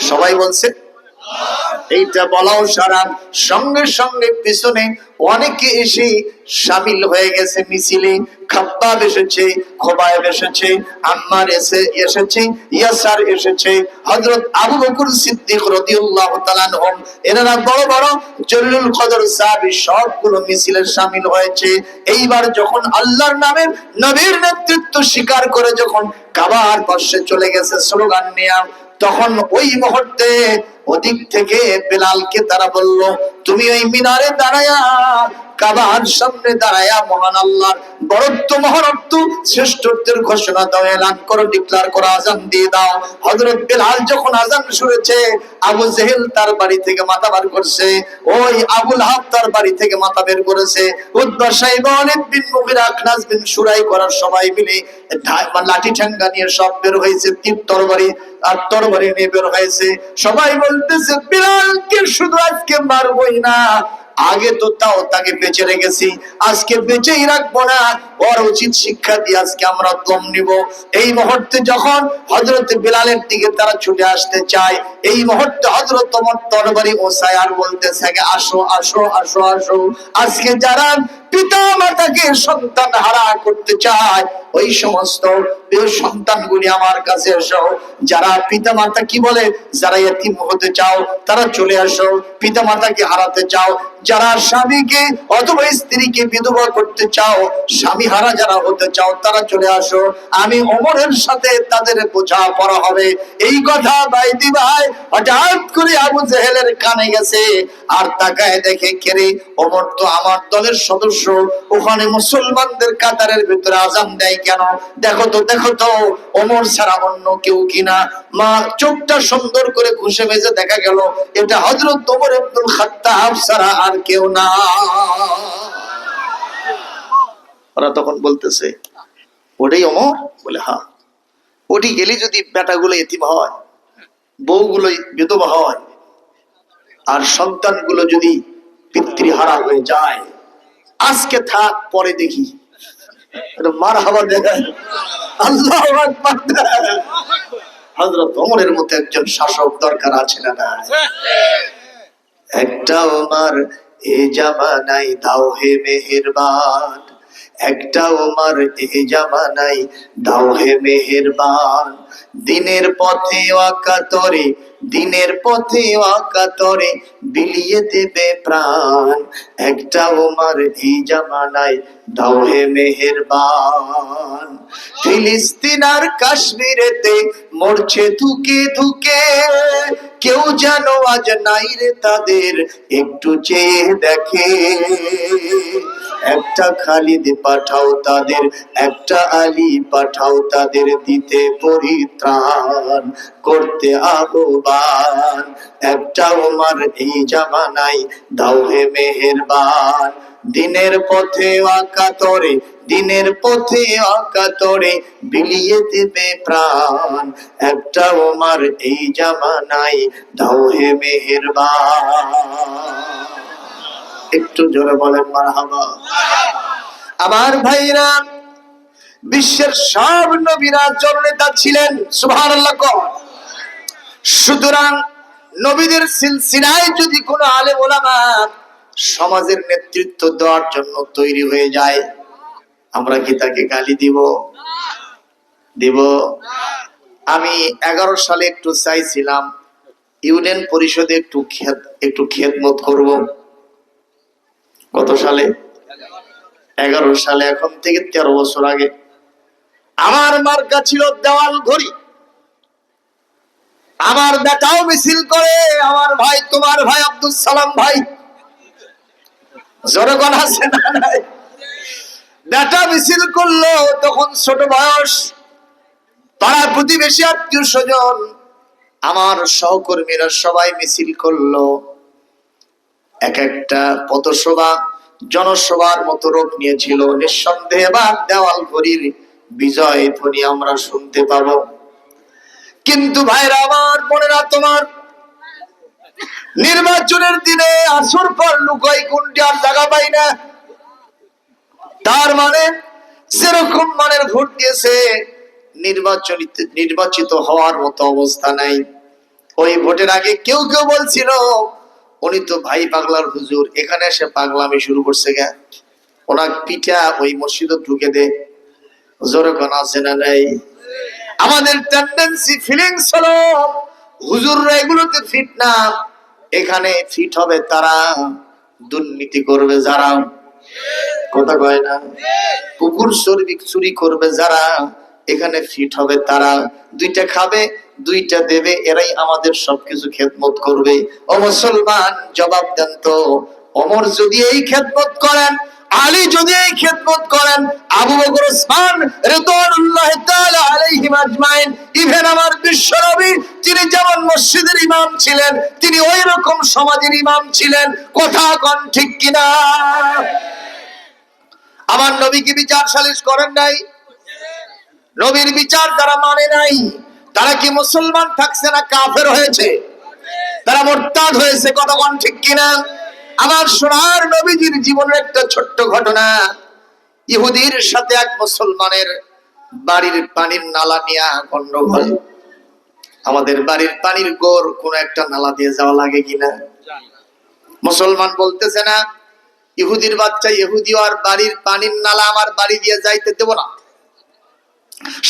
সবাই বলছে এইটা বলাও সারা, সঙ্গে সঙ্গে পিছনে অনেকে এসে শামিল হয়ে গেছে মিছিলে। খাব্বাব এসেছে, খোবায়েব এসেছে, আম্মার এসেছে, ইয়াসার এসেছে, হযরত আবু বকর সিদ্দিক রাদিয়াল্লাহু তাআলা আনহুম, এনারা বড় বড় জলিলুল কদর সাহাবী সবগুলো মিছিলে শামিল হয়েছে। এইবার যখন আল্লাহর নামে নবীর নেতৃত্ব স্বীকার করে যখন কাবার পাশে চলে গেছে স্লোগান নিয়ে, তখন ওই মুহূর্তে ওদিক থেকে বেলালকে তারা বলল, তুমি ওই মিনারে দাঁড়ায়া কাবার সামনে দাঁড়ায়া মহান আল্লাহর বড়ত্ব মহরত্ব শ্রেষ্ঠত্বের ঘোষণা দাও, এলান করো, ডিক্লার করো, আযান দিয়ে দাও। হযরত বেলাল যখন আযান শুনেছে, আবু জেহেল তার বাড়ি থেকে মাথা বের করছে, ওই আবুল হাব তার বাড়ি থেকে মাথা বের করেছে, উতবা সাইবা ওয়ালিদ বিন মুগিরা আখনাস বিন সুরাই করার সবাই মিলে লাঠি ঠ্যাঙ্গা নিয়ে সব বের হয়েছে, তীর তরবারি আর তরবারি নিয়ে বের হয়েছে। সবাই বলতেছে বেলালকে শুধু আজকে মারবই না, আগে তো তাও তাকে বেঁচে রেখেছি, আজকে বেঁচেই রাখবো না, ওর উচিত শিক্ষা দিয়ে আজকে আমরা দম নিব। এই মুহূর্তে যখন হযরত বেলালের দিকে তারা ছুটে আসতে চায়, এই মুহূর্তে হযরত ওমর তরবারি ওসায় আর বলতেছে, আসো আসো আসো আসো। আজকে যারা পিতা মাতাকে সন্তান হারা করতে চায়, ওই সমস্ত সন্তানগুলি আমার কাছে এসো। যারা পিতা মাতা কি বলে, যারা ইতিম হতে চাও তারা চলে আসো, পিতা মাতাকে হারাতে চাও, যারা স্বামীকে অথবা স্ত্রীকে বিধবা করতে চাও, স্বামী হারা যারা হতে চাও তারা চলে আসো, আমি ওমরের সাথে তাদের বোঝাপড়া হবে। এই কথা বাইদি ভাই হঠাৎ করে আবু জেহেলের কানে গেছে, আর তাকায় দেখে কেরে ওমর তো আমার দলের সদস্য, ওখানে মুসলমানদের কাতারের ভিতরে আযান দেয় কেন? দেখো তো দেখো তো ওমর ছাড়া অন্য কেউ কিনা। মা চোখটা সুন্দর করে ঘুষে মেজে দেখা গেল এটা হযরত ওমর ইবনুল খাত্তাব ছাড়া আর কেউ না। ওরা তখন বলতেছে ওটাই ওমর? বলে হ্যাঁ। ওটি গেলে যদি বেটাগুলো এতিম হয়, বউগুলো বিধবা হয়, আর সন্তানগুলো যদি পিতৃহারা হয়ে যায়, আজকে থাক পরে দেখি। মারহাবা দেখায়, আল্লাহু আকবার। হযরত ওমরের মতো একজন শাসক দরকার আছে না? না, একটা ওমর এ জামানায় দাও হে মেহেরবান, একটা ওমর এই জামানায় দাও হে মেহেরবান। দিনের পথে অকাতরে, দিনের পথে অকাতরে বিলিয়ে দেবে প্রাণ। একটা ওমর এই জামানায় দাও হে মেহেরবান। ফিলিস্তিন আর কাশ্মীরেতে মরছে ধুকে ধুকে, কেউ যেন আজ নাই রে তাদের একটু চেয়ে দেখে। একটা খালিদ পাঠাও তাদের, একটা আলী পাঠাও তাদের, দিতে পরিত্রাণ করতে আহ্বান। একটা ওমর এই জামানায় দাও হে মেহেরবান। দিনের পথে অকাতরে, দিনের পথে অকাতরে বিলিয়ে দেবে প্রাণ। একটা ওমর এই জামানায় দাও হে মেহেরবান। একটু জোরে বলেন মারহাবা। আমার ভাইরা, বিশ্বের সব নবীরা জননেতা ছিলেন, সুবহানাল্লাহ। সুতরাং নবীদের সিলসিলায় যদি কোনো আলেম ওলামা সমাজের নেতৃত্ব দেওয়ার জন্য তৈরি হয়ে যায়, আমরা কি তাকে গালি দিব? দিব? আমি 11 সালে একটু চাইছিলাম ইউনিয়ন পরিষদে একটু খেদমত করব। কত সালে? 11 সালে, এখন থেকে 13 বছর আগে। আমার মার্কা ছিল দেওয়াল ঘড়ি। আমার বেটাও মিছিল করে, আমার ভাই, তোমার ভাই আব্দুল সালাম ভাই, জনগণ আছে না নাই? বেটা মিছিল করলো, তখন ছোট বয়স, পাড়ার প্রতিবেশী আত্মীয় স্বজন আমার সহকর্মীরা সবাই মিছিল করলো। এক একটা পথসভা জনসভার মতো রূপ নিয়েছিল। নিঃসন্দেহে বা দেওয়াল ঘড়ির বিজয় ধ্বনি আমরা শুনতে পাবো। কিন্তু ভাইরা আমার, বোনেরা, তোমার নির্বাচনের দিনে আসর পর লুকাই কোনটি আর জায়গা পাই না। তার মানে সেরকম মানের ভোট দিয়েছে, নির্বাচিত হওয়ার মতো অবস্থা নাই। ওই ভোটের আগে কেউ কেউ বলছিল উনি তো ভাই পাগলার হুজুর, এখানে এসে পাগলামি শুরু করছে গা, ওনার পিঠা ওই মসজিদে ঢুকে দে। জোরে কোন আছে না নাই? আমাদের টেন্ডেন্সি, ফিলিংস হলো হুজুররা এগুলোতে ফিট না, এখানে ফিট হবে তারা দুর্নীতি করবে যারা, কথা কয় না, পুকুর চুরি করবে যারা, এখানে ফিট হবে তারা, দুইটা খাবে দুইটা দেবে, এরাই আমাদের সবকিছু খেদমত করবে। ও মুসলমান, জবাব দেন তো, ওমর যদি এই খেদমত করেন, আলী যদি এই খেদমত করেন, আবু বকর, উসমান রাদিয়াল্লাহু তাআলা আলাইহিম আজমাইন, ইভেন আমার বিশ্বনবী, তিনি যেমন মসজিদের ইমাম ছিলেন, তিনি ওই রকম সমাজের ইমাম ছিলেন। কথা কোন ঠিক কিনা? আমার নবী কি বিচার সালিশ করেন নাই? নবীর বিচার যারা মানে নাই, তারা কি মুসলমান থাকছে না কাফের হয়েছে? তারা মুরতাদ হয়েছে। কথা কোন ঠিক কিনা? আমার সোনার নবীজির জীবনের একটা ছোট্ট ঘটনা। ইহুদির সাথে এক মুসলমানের বাড়ির পানির নালা নিয়ে গন্ডগোল। আমাদের বাড়ির পানির গোর কোন একটা নালা দিয়ে যাওয়া লাগে কিনা? মুসলমান বলতেছে না, ইহুদির বাচ্চা ইহুদি, আর বাড়ির পানির নালা আমার বাড়ি দিয়ে যাইতে দেব না।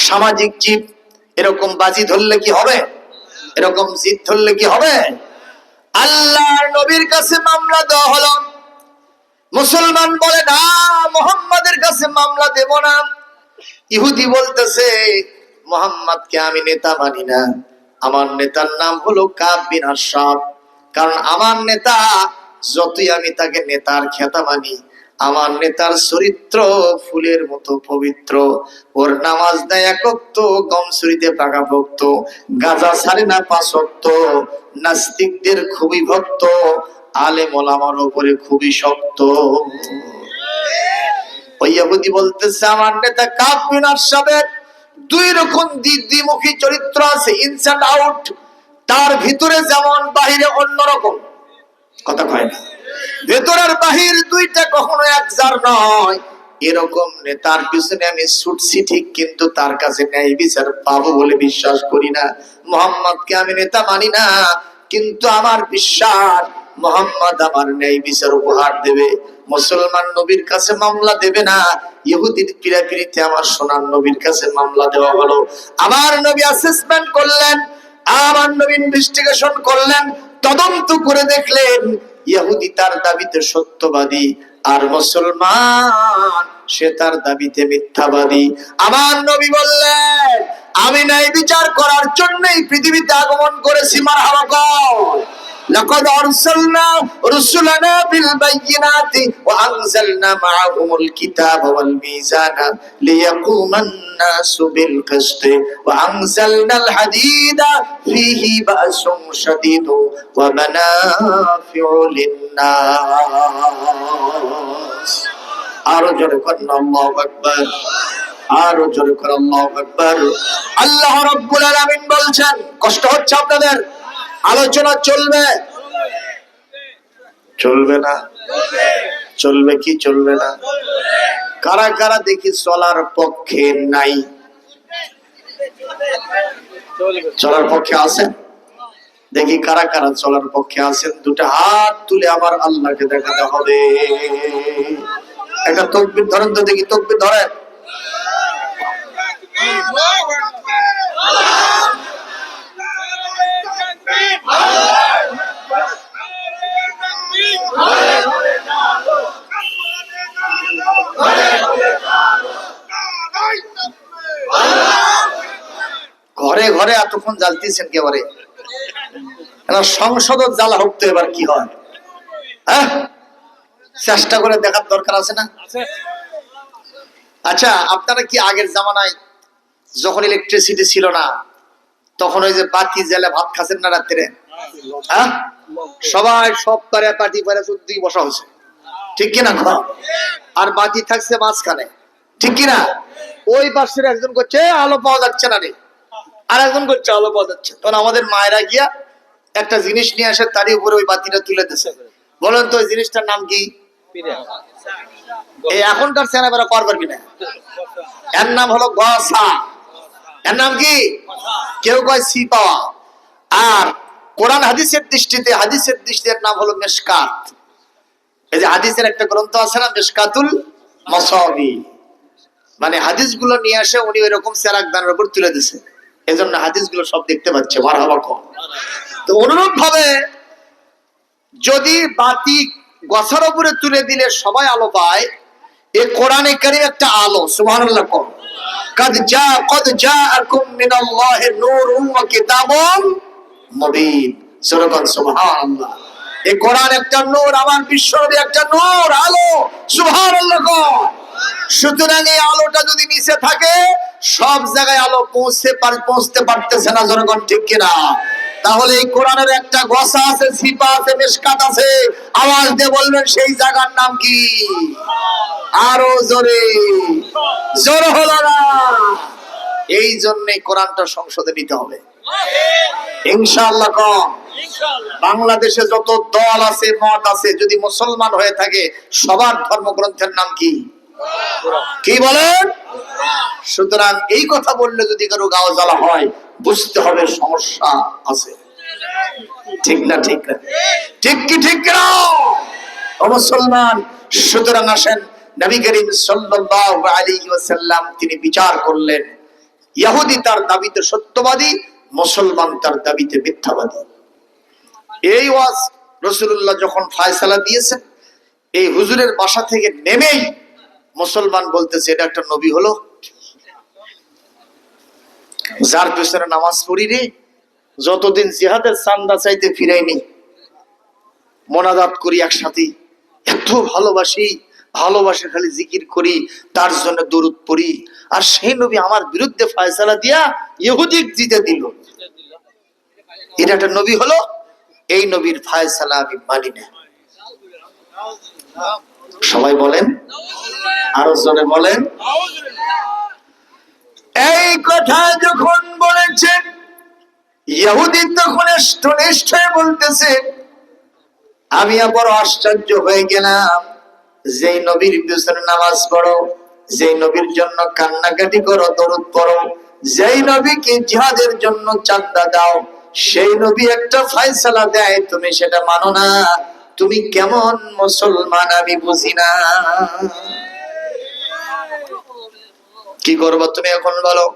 সামাজিক জীব, এরকম বাজি ধরলে কি হবে? এরকম জিদ ধরলে কি হবে? আল্লাহর নবীর কাছে মামলা দেওয়া হলো। মুসলমান বলে না, মুহাম্মাদের কাছে মামলা দেব না। ইহুদি বলতেছে, মুহাম্মাদকে আমি নেতা মানি না, আমার নেতার নাম হলো কাব বিন আশরাফ। কারণ আমার নেতা, যতই আমি তাকে নেতার খেতা মানি, আমার নেতার চরিত্র ফুলের মতো পবিত্র। ওর নামাজ দেয় 1 ওয়াক্ত, গম চুরিতে পাকাপোক্ত, গাঁজা ছাড়ে না 5 ওয়াক্ত, নাস্তিকদের খুবই ভক্ত, আলেম ওলামার উপরে খুবই শক্ত। ওই ইহুদি বলতেছে, আমার নেতা কাব বিন আশরাফের 2 রকম দ্বিমুখী চরিত্র আছে, ইনসাইড আউট। তার ভিতরে যেমন বাহিরে অন্যরকম। কথা কয় না? ভেতরের বাহির দুইটা কখনো একজার নয়। এরকম নেতার পিছনে আমি ছুটছি ঠিক, কিন্তু তার কাছে ন্যায় বিচার পাবো বলে বিশ্বাস করি না। মুহাম্মাদকে আমি নেতা মানি না, কিন্তু আমার বিশ্বাস মুহাম্মদ আমার ন্যায় বিচার উপহার দেবে। মুসলমান নবীর কাছে মামলা দেবে না, ইহুদির পিরাপিরিতে আমার সোনার নবীর কাছে মামলা দেওয়া হলো। আমার নবী অ্যাসেসমেন্ট করলেন, আমার নবী ইনভেস্টিগেশন করলেন, তদন্ত করে দেখলেন ইহুদি তার দাবিতে সত্যবাদী, আর মুসলমান সে তার দাবিতে মিথ্যাবাদী। আমার নবী বললেন, আমি ন্যায় বিচার করার জন্যই পৃথিবীতে আগমন করেছি। মারহাবা কও। লাকাদ আরসালনা রুসুলানা বিল বাইয়িনাতি ওয়া আনজালনা মাআহুমুল কিতাবা ওয়াল মিজানা লিয়াকুমান নাসু বিল কিসতি ওয়া আনজালনাল হাদিদা ফীহি বা'সুন শাদীদু ওয়া মানাফিউ লিন-নাস। আরো জোরে করুন আল্লাহু আকবার, আরো জোরে করুন আল্লাহু আকবার। আল্লাহ রাব্বুল আলামিন বলছেন, কষ্ট হচ্ছে আপনাদের? আলোচনা চলবে? চলবে না? চলবে কি চলবে না? কারা কারা দেখি চলার পক্ষে নাই? চলার পক্ষে আছেন? দেখি কারা কারা চলার পক্ষে আছেন, দুটো হাত তুলে আমার আল্লাহকে দেখাতে হবে। একটা তাকবীর ধরেন তো দেখি, তাকবীর ধরেন। ঘরে ঘরে এতক্ষণ জ্বালতেছেন কেবারে, সংসদ জ্বালা হোক তো এবার কি হয়, হ্যাঁ? চেষ্টা করে দেখার দরকার আছে না? আচ্ছা, আপনারা কি আগের জামানায় যখন ইলেকট্রিসিটি ছিল না, তখন ওই যে বাতি জ্বালা ভাত খাচ্ছেন না রাত্রে? হ্যাঁ, সবাই সব তারে পাটি পারে চুদ্দি বসা হয়েছে, ঠিক কিনা? আর বাতি থাকছে মাঝখানে, ঠিক কিনা? ওই পাশের একজন করছে আলো পাওয়া যাচ্ছে না রে, আর একজন করছে আলো পাওয়া যাচ্ছে। তখন আমাদের মায়েরা গিয়া একটা জিনিস নিয়ে আসে, তারই উপরে ওই বাতিটা তুলে দিচ্ছে। বলেন তো ওই জিনিসটার নাম কি? এই এখনকার ছেলেমেয়েরা করবার কিনা, এর নাম হলো গসা। এর নাম কি? কেউ কয় সি পাওয়া। আর কোরআন হাদিসের দৃষ্টিতে, হাদিসের দৃষ্টির নাম হলো মিশকাত। এই যে হাদিসের একটা গ্রন্থ আছে না, মিশকাতুল মাসাবি, মানে হাদিসগুলো নিয়ে আসে উনি ওইরকম সেরাক দানের উপর তুলে দিছে, এজন্য হাদিসগুলো সব দেখতে পাচ্ছে। মারহাবা কও। তো অনুরূপ ভাবে যদি বাতি গছার উপরে তুলে দিলে সবাই আলো পায়, এই কোরআনে কারীম একটা আলো। সুবহানাল্লাহ কও। قد جاءكم من الله نور وكتاب মুবিন। সুবহানাল্লাহ। এই কোরআন একটা নূর, আমার বিশ্বনবী একটা নূর, আলো। সুবহানাল্লাহ কও। সুতরাং এই আলোটা যদি নিচে থাকে, সব জায়গায় আলো পৌঁছতে পারতেছে না, জনগণ, ঠিক কিনা? তাহলে এই কোরআনের একটা গসা আছে, সিপা আছে, মিশকাত আছে। আওয়াজ দিয়ে বলবেন সেই জায়গার নাম কি? আরো জোরে, জোর হলো না। এই জন্য কোরআনটা সংসদে নিতে হবে ইনশাআল্লাহ। কম বাংলাদেশে যত দল আছে, মত আছে, যদি মুসলমান হয়ে থাকে, সবার ধর্মগ্রন্থের নাম কি? কি বলেন? সুতরাং এই কথা বললে যদি কারো গাও জ্বালা হয়, বুঝতে হবে সমস্যা আছে, ঠিক না? ঠিক না? ঠিক কি ঠিক না ও মুসলমান? সুতরাং আসেন, নবী করিম সাল্লাল্লাহু আলাইহি ওয়াসাল্লাম তিনি বিচার করলেন, ইহুদি তার দাবিতে সত্যবাদী, মুসলমান তার দাবিতে মিথ্যাবাদী। এই ওয়াজ রাসূলুল্লাহ যখন ফয়সালা দিয়েছেন, এই হুজুরের বাসা থেকে নেমেই মুসলমান বলতেছে এটা একটা নবী হলো, যার পেছনে নামাজ পড়ি রে, যতদিন জিহাদের চান্দা চাইতে ফিরাইনি, মোনাজাত করি একসাথে, এত ভালোবাসি, ভালোবাসে খালি জিকির করি, তার জন্য দরুদ পড়ি, আর সেই নবী আমার বিরুদ্ধে ফয়সালা দিয়া ইহুদি জিতে দিল, এটা একটা নবী হলো? এই নবীর ফয়সালা আমি মানি না। সবাই বলেন, আরো জোরে বলেন। এই কথা যখন বলেছেন, ইহুদি তখন নিশ্চয় বলতেছে, আমি বড় আশ্চর্য হয়ে গেলাম, যেই নবীর পিছনে নামাজ পড়ো, যেই নবীর জন্য কান্নাকাটি করো, দরুদ পড়ো, যেই নবীকে জিহাদের জন্য চাঁদা দাও, সেই নবী একটা ফয়সালা দেয়, তুমি সেটা মানো না। তুমি কেমন মুসলমান আমি বুঝি না। কি করবো তুমি এখন বলো?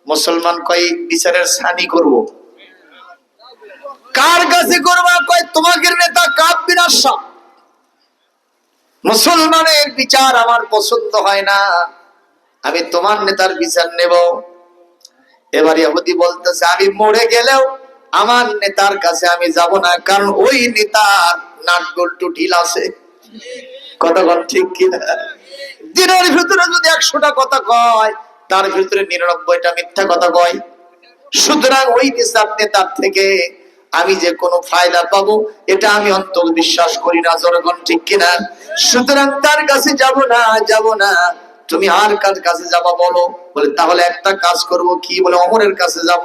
মুসলমান কয় বিচারের ছানি করব। কার কাছে করবা? কয় তোমাকে নেতা কাব্বির আশা। মুসলমানের বিচার আমার পছন্দ হয় না, আমি তোমার নেতার বিচার নেব। এবার ইহুদি বলতেছে আমি মরে গেলেও আমার নেতার কাছে আমি যাব না, কারণ ওই নেতার নাট বল্টু ঢিল আছে। কতক্ষণ ঠিক কিনা? দিনের ভিতরে যদি 100টা কথা কয়, তার ভিতরে 99টা মিথ্যা কথা কয়। সুতরাং ওই নেতার থেকে আমি যে কোনো ফায়দা পাবো এটা আমি অন্তত বিশ্বাস করি না। জনগণ ঠিক কিনা? সুতরাং তার কাছে যাব না, যাব না। তুমি আর কার কাছে যাবা বলো? বলে তাহলে একটা কাজ করব। কি? বলে ওমরের কাছে যাব।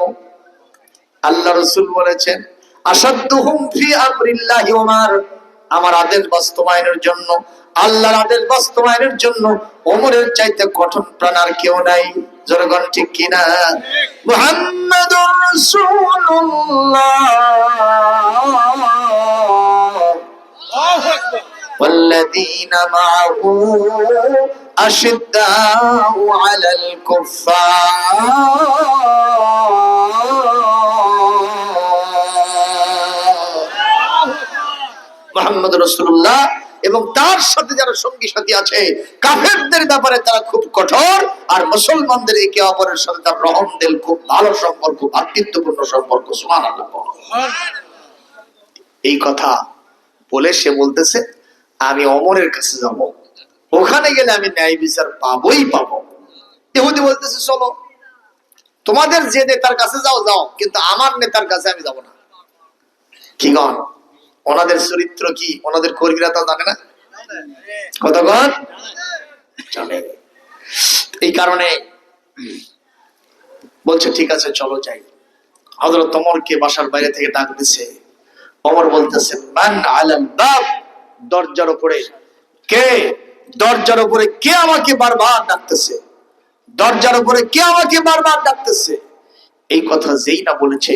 আল্লাহ রাসূল বলেছেন আসাদুহুম ফি আমরিল্লাহি ওমর, আমার আদেশ বাস্তবায়নের জন্য, আল্লাহর আদেশ বাস্তবায়নের জন্য ওমরের চাইতে কঠোর প্রাণ আর কেউ নাই। জনগণ ঠিক কিনা? মুহাম্মাদুর রাসূলুল্লাহ আল্লাহু আকবার والذين معه أشداء على الكفار মুহাম্মদ রাসূলুল্লাহ এবং তার সাথে যারা সঙ্গী সাথী আছে কাফেরদের ব্যাপারে তারা খুব কঠোর, আর মুসলমানদের একে অপরের সাথে তার রহম দিল, খুব ভালো সম্পর্ক, ভ্রাতৃত্বপূর্ণ সম্পর্ক। সুবহানাল্লাহ। এই কথা বলে সে বলতেছে আমি ওমরের কাছে যাব, ওখানে গেলে আমি ন্যায় বিচার পাবোই পাবো। ইহুদি বলতেছে চলো তোমাদের যে নেতার কাছে যাও যাও, কিন্তু আমার নেতার কাছে আমি যাব না। কি গণ? ওনাদের চরিত্র কি? ওনাদের কর্মীরা তা জানে না। কতক্ষণ জানে। এই কারণে বলছে ঠিক আছে চলো যাই। হযরত ওমরকে বাসার বাইরে থেকে ডাক দিছে। ওমর বলতেছেন মান আলাল বাব, দরজার উপরে কে? দরজার উপরে কে আমাকে বারবার ডাকতেছে? দরজার উপরে কে আমাকে বারবার ডাকতেছে? এই কথা যেই না বলেছে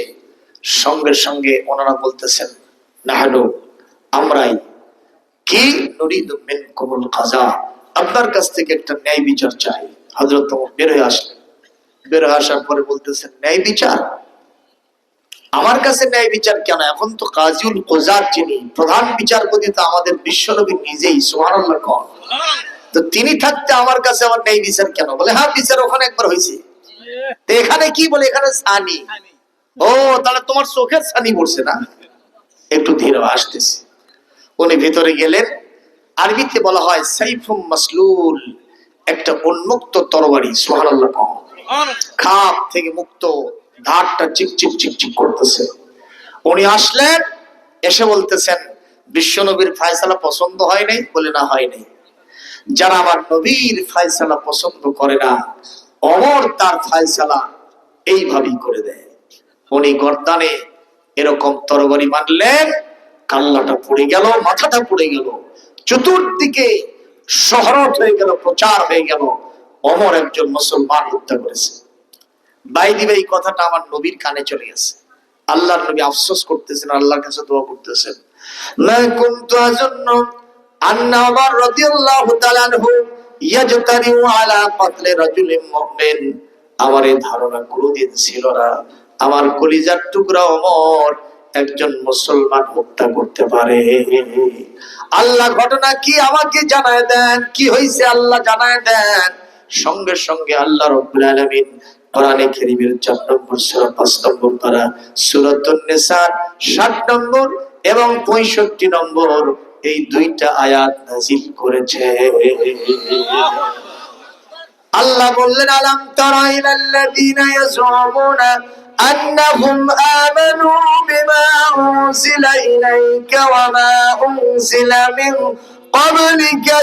সঙ্গে সঙ্গে ওনারা বলতেছেন নাহনু, আমরাই। কি? নুরিদু মিনকুমুল কাযা, আপনার কাছ থেকে একটা ন্যায় বিচার চাই। হযরত ওমর বের হয়ে আসলেন। বের হয়ে আসার পরে বলতেছেন ন্যায় বিচার? আমার কাছে ন্যায় বিচার কেন? এখন তো কাজীউল কুযাত যিনি প্রধান বিচারপতি তো আমাদের বিশ্বনবী নিজেই। সুবহানাল্লাহ। কোন তো তিনি থাকতে আমার কাছে আমার ন্যায় বিচার কেন? বলে হ্যাঁ বিচার ওখানে একবার হয়েছে, তো এখানে কি? বলে এখানে ছানি। ও তাহলে তোমার চোখের ছানি পড়ছে না? একটু ধীরে আসতেছে। উনি ভিতরে গেলেন। আরবিতে বলা হয় সাইফুম মাসলুল, একটা উন্মুক্ত তরবারি। সুবহানাল্লাহ। খাপ থেকে মুক্ত, ধারটা চিকচিক চিকচিক করতেছে। উনি আসলেন, এসে বলতেছেন বিশ্বনবীর ফায়সালা পছন্দ হয় নাই? বলে না হয় নাই। যারা আমার নবীর ফায়সালা পছন্দ করে না, ওমর তার ফায়সালা এইভাবেই করে দেয়। উনি গর্দানে এরকম তরবারি মারলেন, কাল্লাটা পড়ে গেল, মাথাটা পড়ে গেল, চতুর্দিকে শহরত হয়ে গেল, প্রচার হয়ে গেল ওমর একজন মুসলমান হত্যা করেছে। বাইরে এই কথাটা আমার নবীর কানে চলে গেছে। আল্লাহর নবী আফসোস করতেছেন, আল্লাহর কাছে দোয়া করতেছেন মা কুনতু আযান্নু আন্না ওমর রাদিয়াল্লাহু তাআলা আনহু ইয়াজতারিউ আলা কতলি রাজুলিন মুমিন। আমার এই ধারণা কোনদিন ছিল না আমার কলিজার টুকরা ওমর একজন মুসলমান হত্যা করতে পারে। আল্লাহ ঘটনা কি আমাকে জানায় দেন, কি হয়েছে আল্লাহ জানায় দেন। সঙ্গে সঙ্গে আল্লাহ রাব্বুল আলামিন কোরআনে কারীমের 4 নম্বর সূরা 5 নম্বর পারা সূরাতুন নিসা 7 নম্বর এবং 65 নম্বর এই দুইটা আয়াত নাযিল করেছে। আল্লাহ বললেন আলাম তারা ইলাল্লাযীনা ইয়াজুমুনা আন্নাহুম আমানু বিমা উনজিলা ইলাইকা ওয়া মা উনজিলা মিন ক্বাবলিকা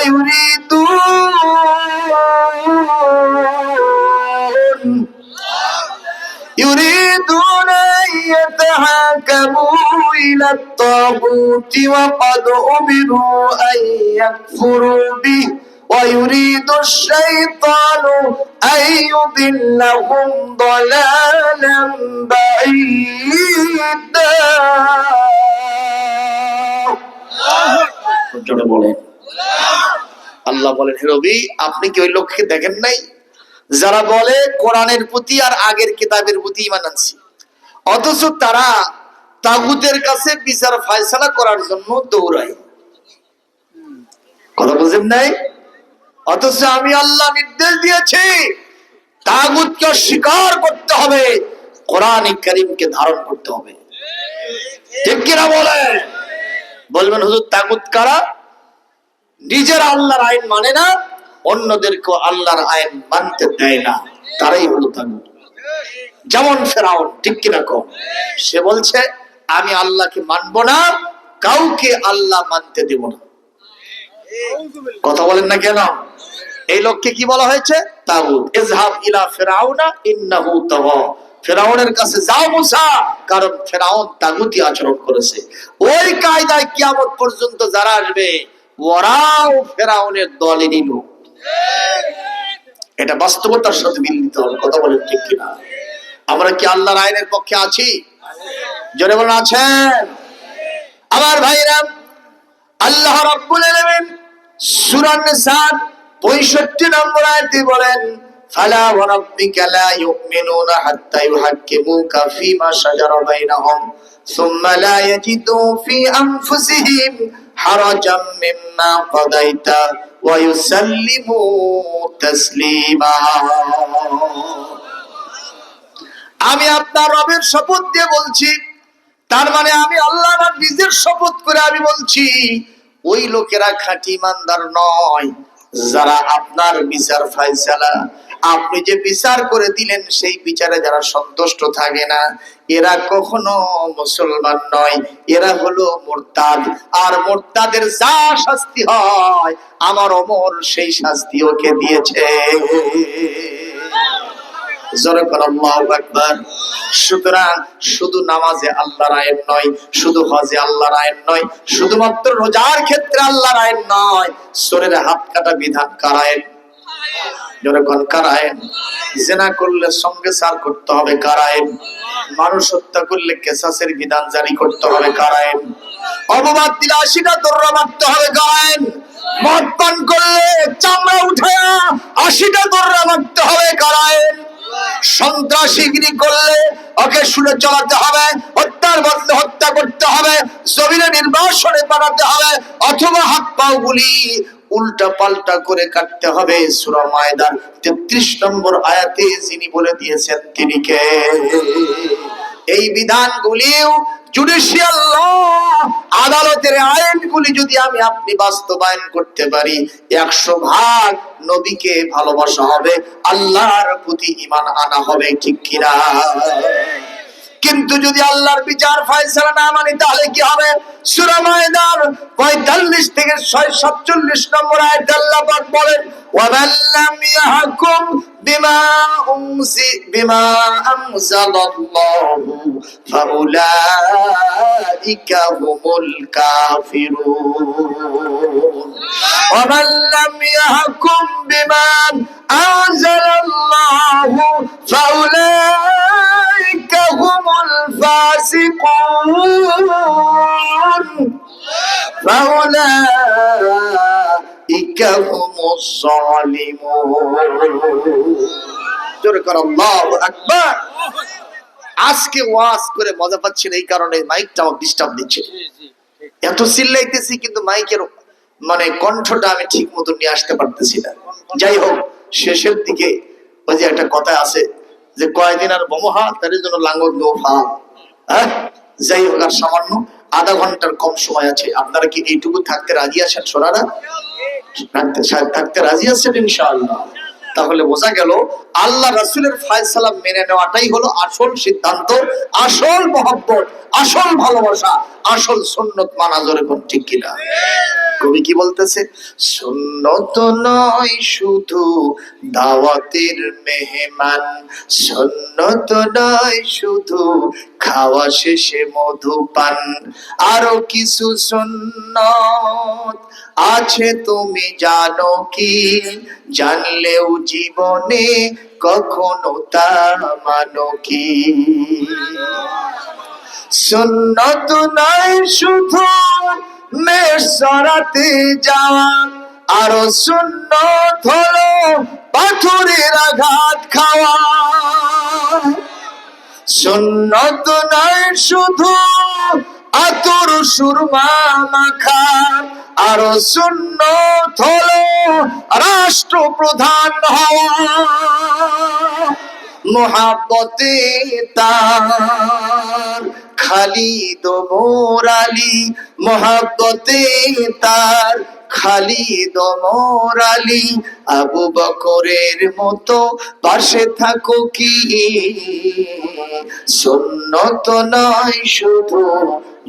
يريدون أن يتحاكموا إلى الطاغوت وقد أمروا أن يكفروا به ويريد الشيطان أن يضلهم ضلالا بعيدا জোরে বলেন। আল্লাহ বলেন, হে নবী, আপনি কি ওই লোককে দেখেন নাই যারা বলে কোরআনের প্রতি আর আগের কিতাবের প্রতি ঈমান আনছি, অথচ তারা তাগুতের কাছে বিচার ফয়সালা করার জন্য দৌড়ায়। কথা বুঝেন নাই? অথচ আমি আল্লাহ নির্দেশ দিয়েছি তাগুতকে অস্বীকার করতে হবে, কোরআন কারীমকে ধারণ করতে হবে। ঠিক কিনা বলেন? বলবেন হুজুর তাগুত কারা? নিজের আল্লাহর আইন মানে না, অন্যদেরকে আল্লাহর আইন মানতে দেয় না, তারাই হলো তাগুত। যেমন ফেরাউন, ঠিক কিনা কম? সে বলছে আমি আল্লাহকে মানবো না, কাউকে আল্লাহ মানতে দেব না। কথা বলেন না কেন? এই লোককে কি বলা হয়েছে? তাগুত। ইযহাব ইলা ফিরাউনা ইন্নাহু তাগা, ফেরাউনের কাছে যাও মুসা, কারণ ফেরাউন তাগুতি আচরণ করেছে। ওই কায়দায় কিয়ামত পর্যন্ত যারা আসবে ওরাও ফেরাউনের দলেরই লোক। এটা বাস্তবতার সাথে মিল দিতে হবে। কথা বলেন ঠিক কিনা? আমরা কি আল্লাহর আইনের পক্ষে আছি? জোরে বলেন আছেন? আমার ভাইরা, আল্লাহ রাব্বুল আলামিন সূরা নিসা 65 নম্বর আয়াতে বলেন, ফালা ওয়া রাব্বিকা লা ইউমিনুনা হাত্তা ইউহাক্কিমুকা ফীমা শাজারা বাইনাহুম সুম্মা লা ইয়াজিদু ফী আনফুসিহিম হারাজাম মিম্মা কাদাইতা ওয়া ইউসাল্লিমু তাসলিমা। আমি আপনার রবের শপথ দিয়ে বলছি, তার মানে আমি আল্লাহ আমার নিজের শপথ করে আমি বলছি, ওই লোকেরা খাঁটি ইমানদার নয় যারা আপনার বিচার ফয়সালা, আপনি যে বিচার করে দিলেন সেই বিচারে যারা সন্তুষ্ট থাকে না, এরা কখনো মুসলমান নয়, এরা হলো মুরতাদ। আর মুরতাদের যা শাস্তি হয় আমার ওমর সেই শাস্তি ওকে দিয়েছে। জোরে বলেন আল্লাহু আকবার। সুতরাং শুধু নামাজে আল্লাহর আইন নয়, শুধু হজে আল্লাহর আইন নয়, শুধুমাত্র রোজার ক্ষেত্রে আল্লাহর আইন নয়, শরীরে হাত কাটা বিধান কার আইন? জোরে কোন কার আইন? জিনা করলে সঙ্গে সার করতে হবে কার আইন? মানুষ হত্যা করলে কিসাসের বিধান জারি করতে হবে কার আইন? অপবাদ দিলে 80টা দৌড়া মারতে হবে কার আইন? মদ পান করলে চামড়া উঠায়া 80টা দৌড়া মারতে হবে কার আইন? সন্ত্রাসীগিরি করলে ওকে শুনে চালাতে হবে, হত্যার বদলে হত্যা করতে হবে, জমিনে নির্বাসনে পাঠাতে হবে, অথবা হাত পাও গুলি উল্টা পাল্টা করে কাটতে হবে। সূরা মায়দার 33 নম্বর আয়াতে যিনি বলে দিয়েছেন তিনি কে? এই বিধানগুলিও জুডিশিয়াল ল, আদালতের আইনগুলি যদি আমি আপনি বাস্তবায়ন করতে পারি, 100 ভাগ নবীকে ভালোবাসা হবে, আল্লাহর প্রতি ঈমান আনা হবে। ঠিক কিনা? কিন্তু যদি আল্লাহর বিচার ফয়সালা না মানি তাহলে কি হবে? সূরা মায়দার 45 থেকে 47 নম্বর আয়াতে আল্লাহ পাক বলেন, ওয়া মান লাম ইয়াহকুম বিমা আনজালাল্লাহু ফাউলাইকা হুমুল কাফিরুন। ওয়া মান লাম ইয়াহকুম বিমা আনজালাল্লাহু ফাউলাইকা হুমুল ফাসিকুন। ফাউলাইকা হুমুজ জালিমুন। জোরে করে আল্লাহু আকবার। আজকে ওয়াজ করে মজা পাচ্ছি না, এই কারণে মাইকটা আমার ডিস্টার্ব দিচ্ছে। এত চিল্লাইতেছি কিন্তু মাইকের মানে কণ্ঠটা আমি ঠিক মতো নিয়ে আসতে পারতেছি না। যাই হোক, শেষের দিকে ওই যে একটা কথা আছে যে কয়দিন আর বমহা তার জন্য লাঙ্গল নো ফাল। যাই হোক, আর সামান্য আধা ঘন্টার কম সময় আছে। আপনারা কি এইটুকু থাকতে রাজি আছেন সোনারা? থাকতে রাজি আছেন ইনশাআল্লাহ? তাহলে বোঝা গেল আল্লাহ রাসূলের ফয়সালা মেনে নেওয়াটাই হলো আসল সিদ্ধান্ত, আসল মহব্বত, আসল ভালোবাসা, আসল সুন্নত মানা। জোরে কোন ঠিক কিনা? কবি কি বলতেছে? সুন্নত নয় শুধু দাওয়াতের মেহমান, সুন্নত নয় শুধু খাওয়া শেষে মধুপান, আরো কিছু সুন্নত আছে তুমি জানো কি? জানলেও জীবনে কখনো তা মানো কি? সুন্নত নয় শুধু সরাতে যাওয়া, আরো সুন্নত হলো পাথরের আঘাত খাওয়া। সুন্নত নয় শুধু আতর সুরমা মাখা, আরো সুন্নত হলো রাষ্ট্রপ্রধান হওয়া। মোহাব্বতে তার খালিদ মোর আলী, মোহাব্বতে তার খালিদ মোর আলী। আবু বকরের মতো পাশে থাকো কি, সুন্নত নয় শুধু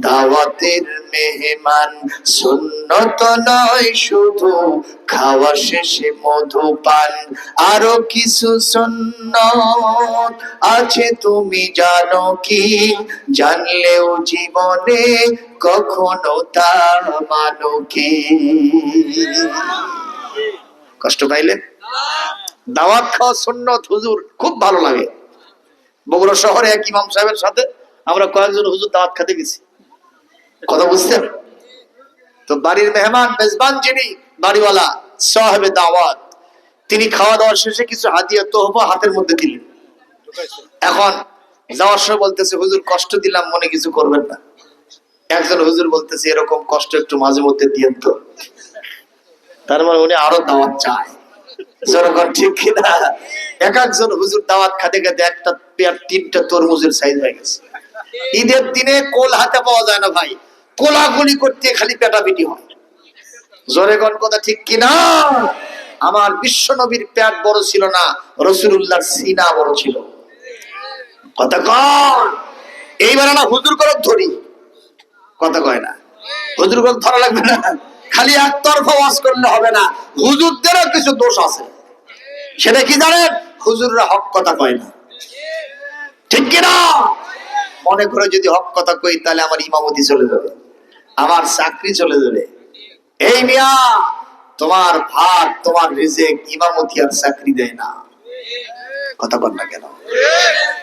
দাওয়াতের মেহমান, সুন্নত নয় শুধু খাওয়া শেষে মধুপান, আরো কিছু সুন্নত আছে তুমি জানো কি, জানলেও জীবনে কখনো তা মানো কি। কষ্ট পাইলে? দাওয়াত খাওয়া সুন্নত হুজুর খুব ভালো লাগে। বগুড়া শহরে এক ইমাম সাহেবের সাথে আমরা কয়েকজন হুজুর দাওয়াত খেতে গেছি। কথা বুঝছেন তো? বাড়ির মেহমান মেজবান যিনি বাড়িওয়ালা সাহেবে দাওয়াত, তিনি খাওয়া দাওয়া শেষে কিছু হাদিয়া তোহফা হাতের মধ্যে দিলেন। এখন যাওয়ার সময় বলতেছে, হুজুর কষ্ট দিলাম, মনে কিছু করবেন না। একজন হুজুর বলতেছে, এরকম কষ্ট একটু মাঝে মধ্যে দিয়েন তো। তার মানে উনি আরো দাওয়াত চায়। জনগণ ঠিক কিনা? এক একজন হুজুর দাওয়াত খাতে খাতে একটা পেয়ার 3টা তরমুজের সাইজ হয়ে গেছে। ঈদের দিনে কোল হাতে পাওয়া যায় না ভাই, কোলাগুলি করতে খালি পেটাপিটি হয়। জনগণ কথা ঠিক কিনা? আমার বিশ্ব নবীর পেট বড় ছিল না, রাসূলুল্লাহর সিনা বড় ছিল। কথা কন? এইবার না হুজুর করে ধরি, কথা কয় না, হুজুর করে ধরা লাগবে না। খালি একতরফা ওয়াজ করলে হবে না, হুজুরদেরও কিছু দোষ আছে। সেটা কি জানেন? হুজুররা হক কথা কয় না, ঠিক কিনা? মনে করে যদি হক কথা কই তাহলে আমার ইমামতি চলে যাবে, আমার চাকরি চলে যাবে। এই মিয়া, তোমার ভাগ, তোমার রিজিক ইমামতি আর চাকরি দেয় না। কথা বল না কেন?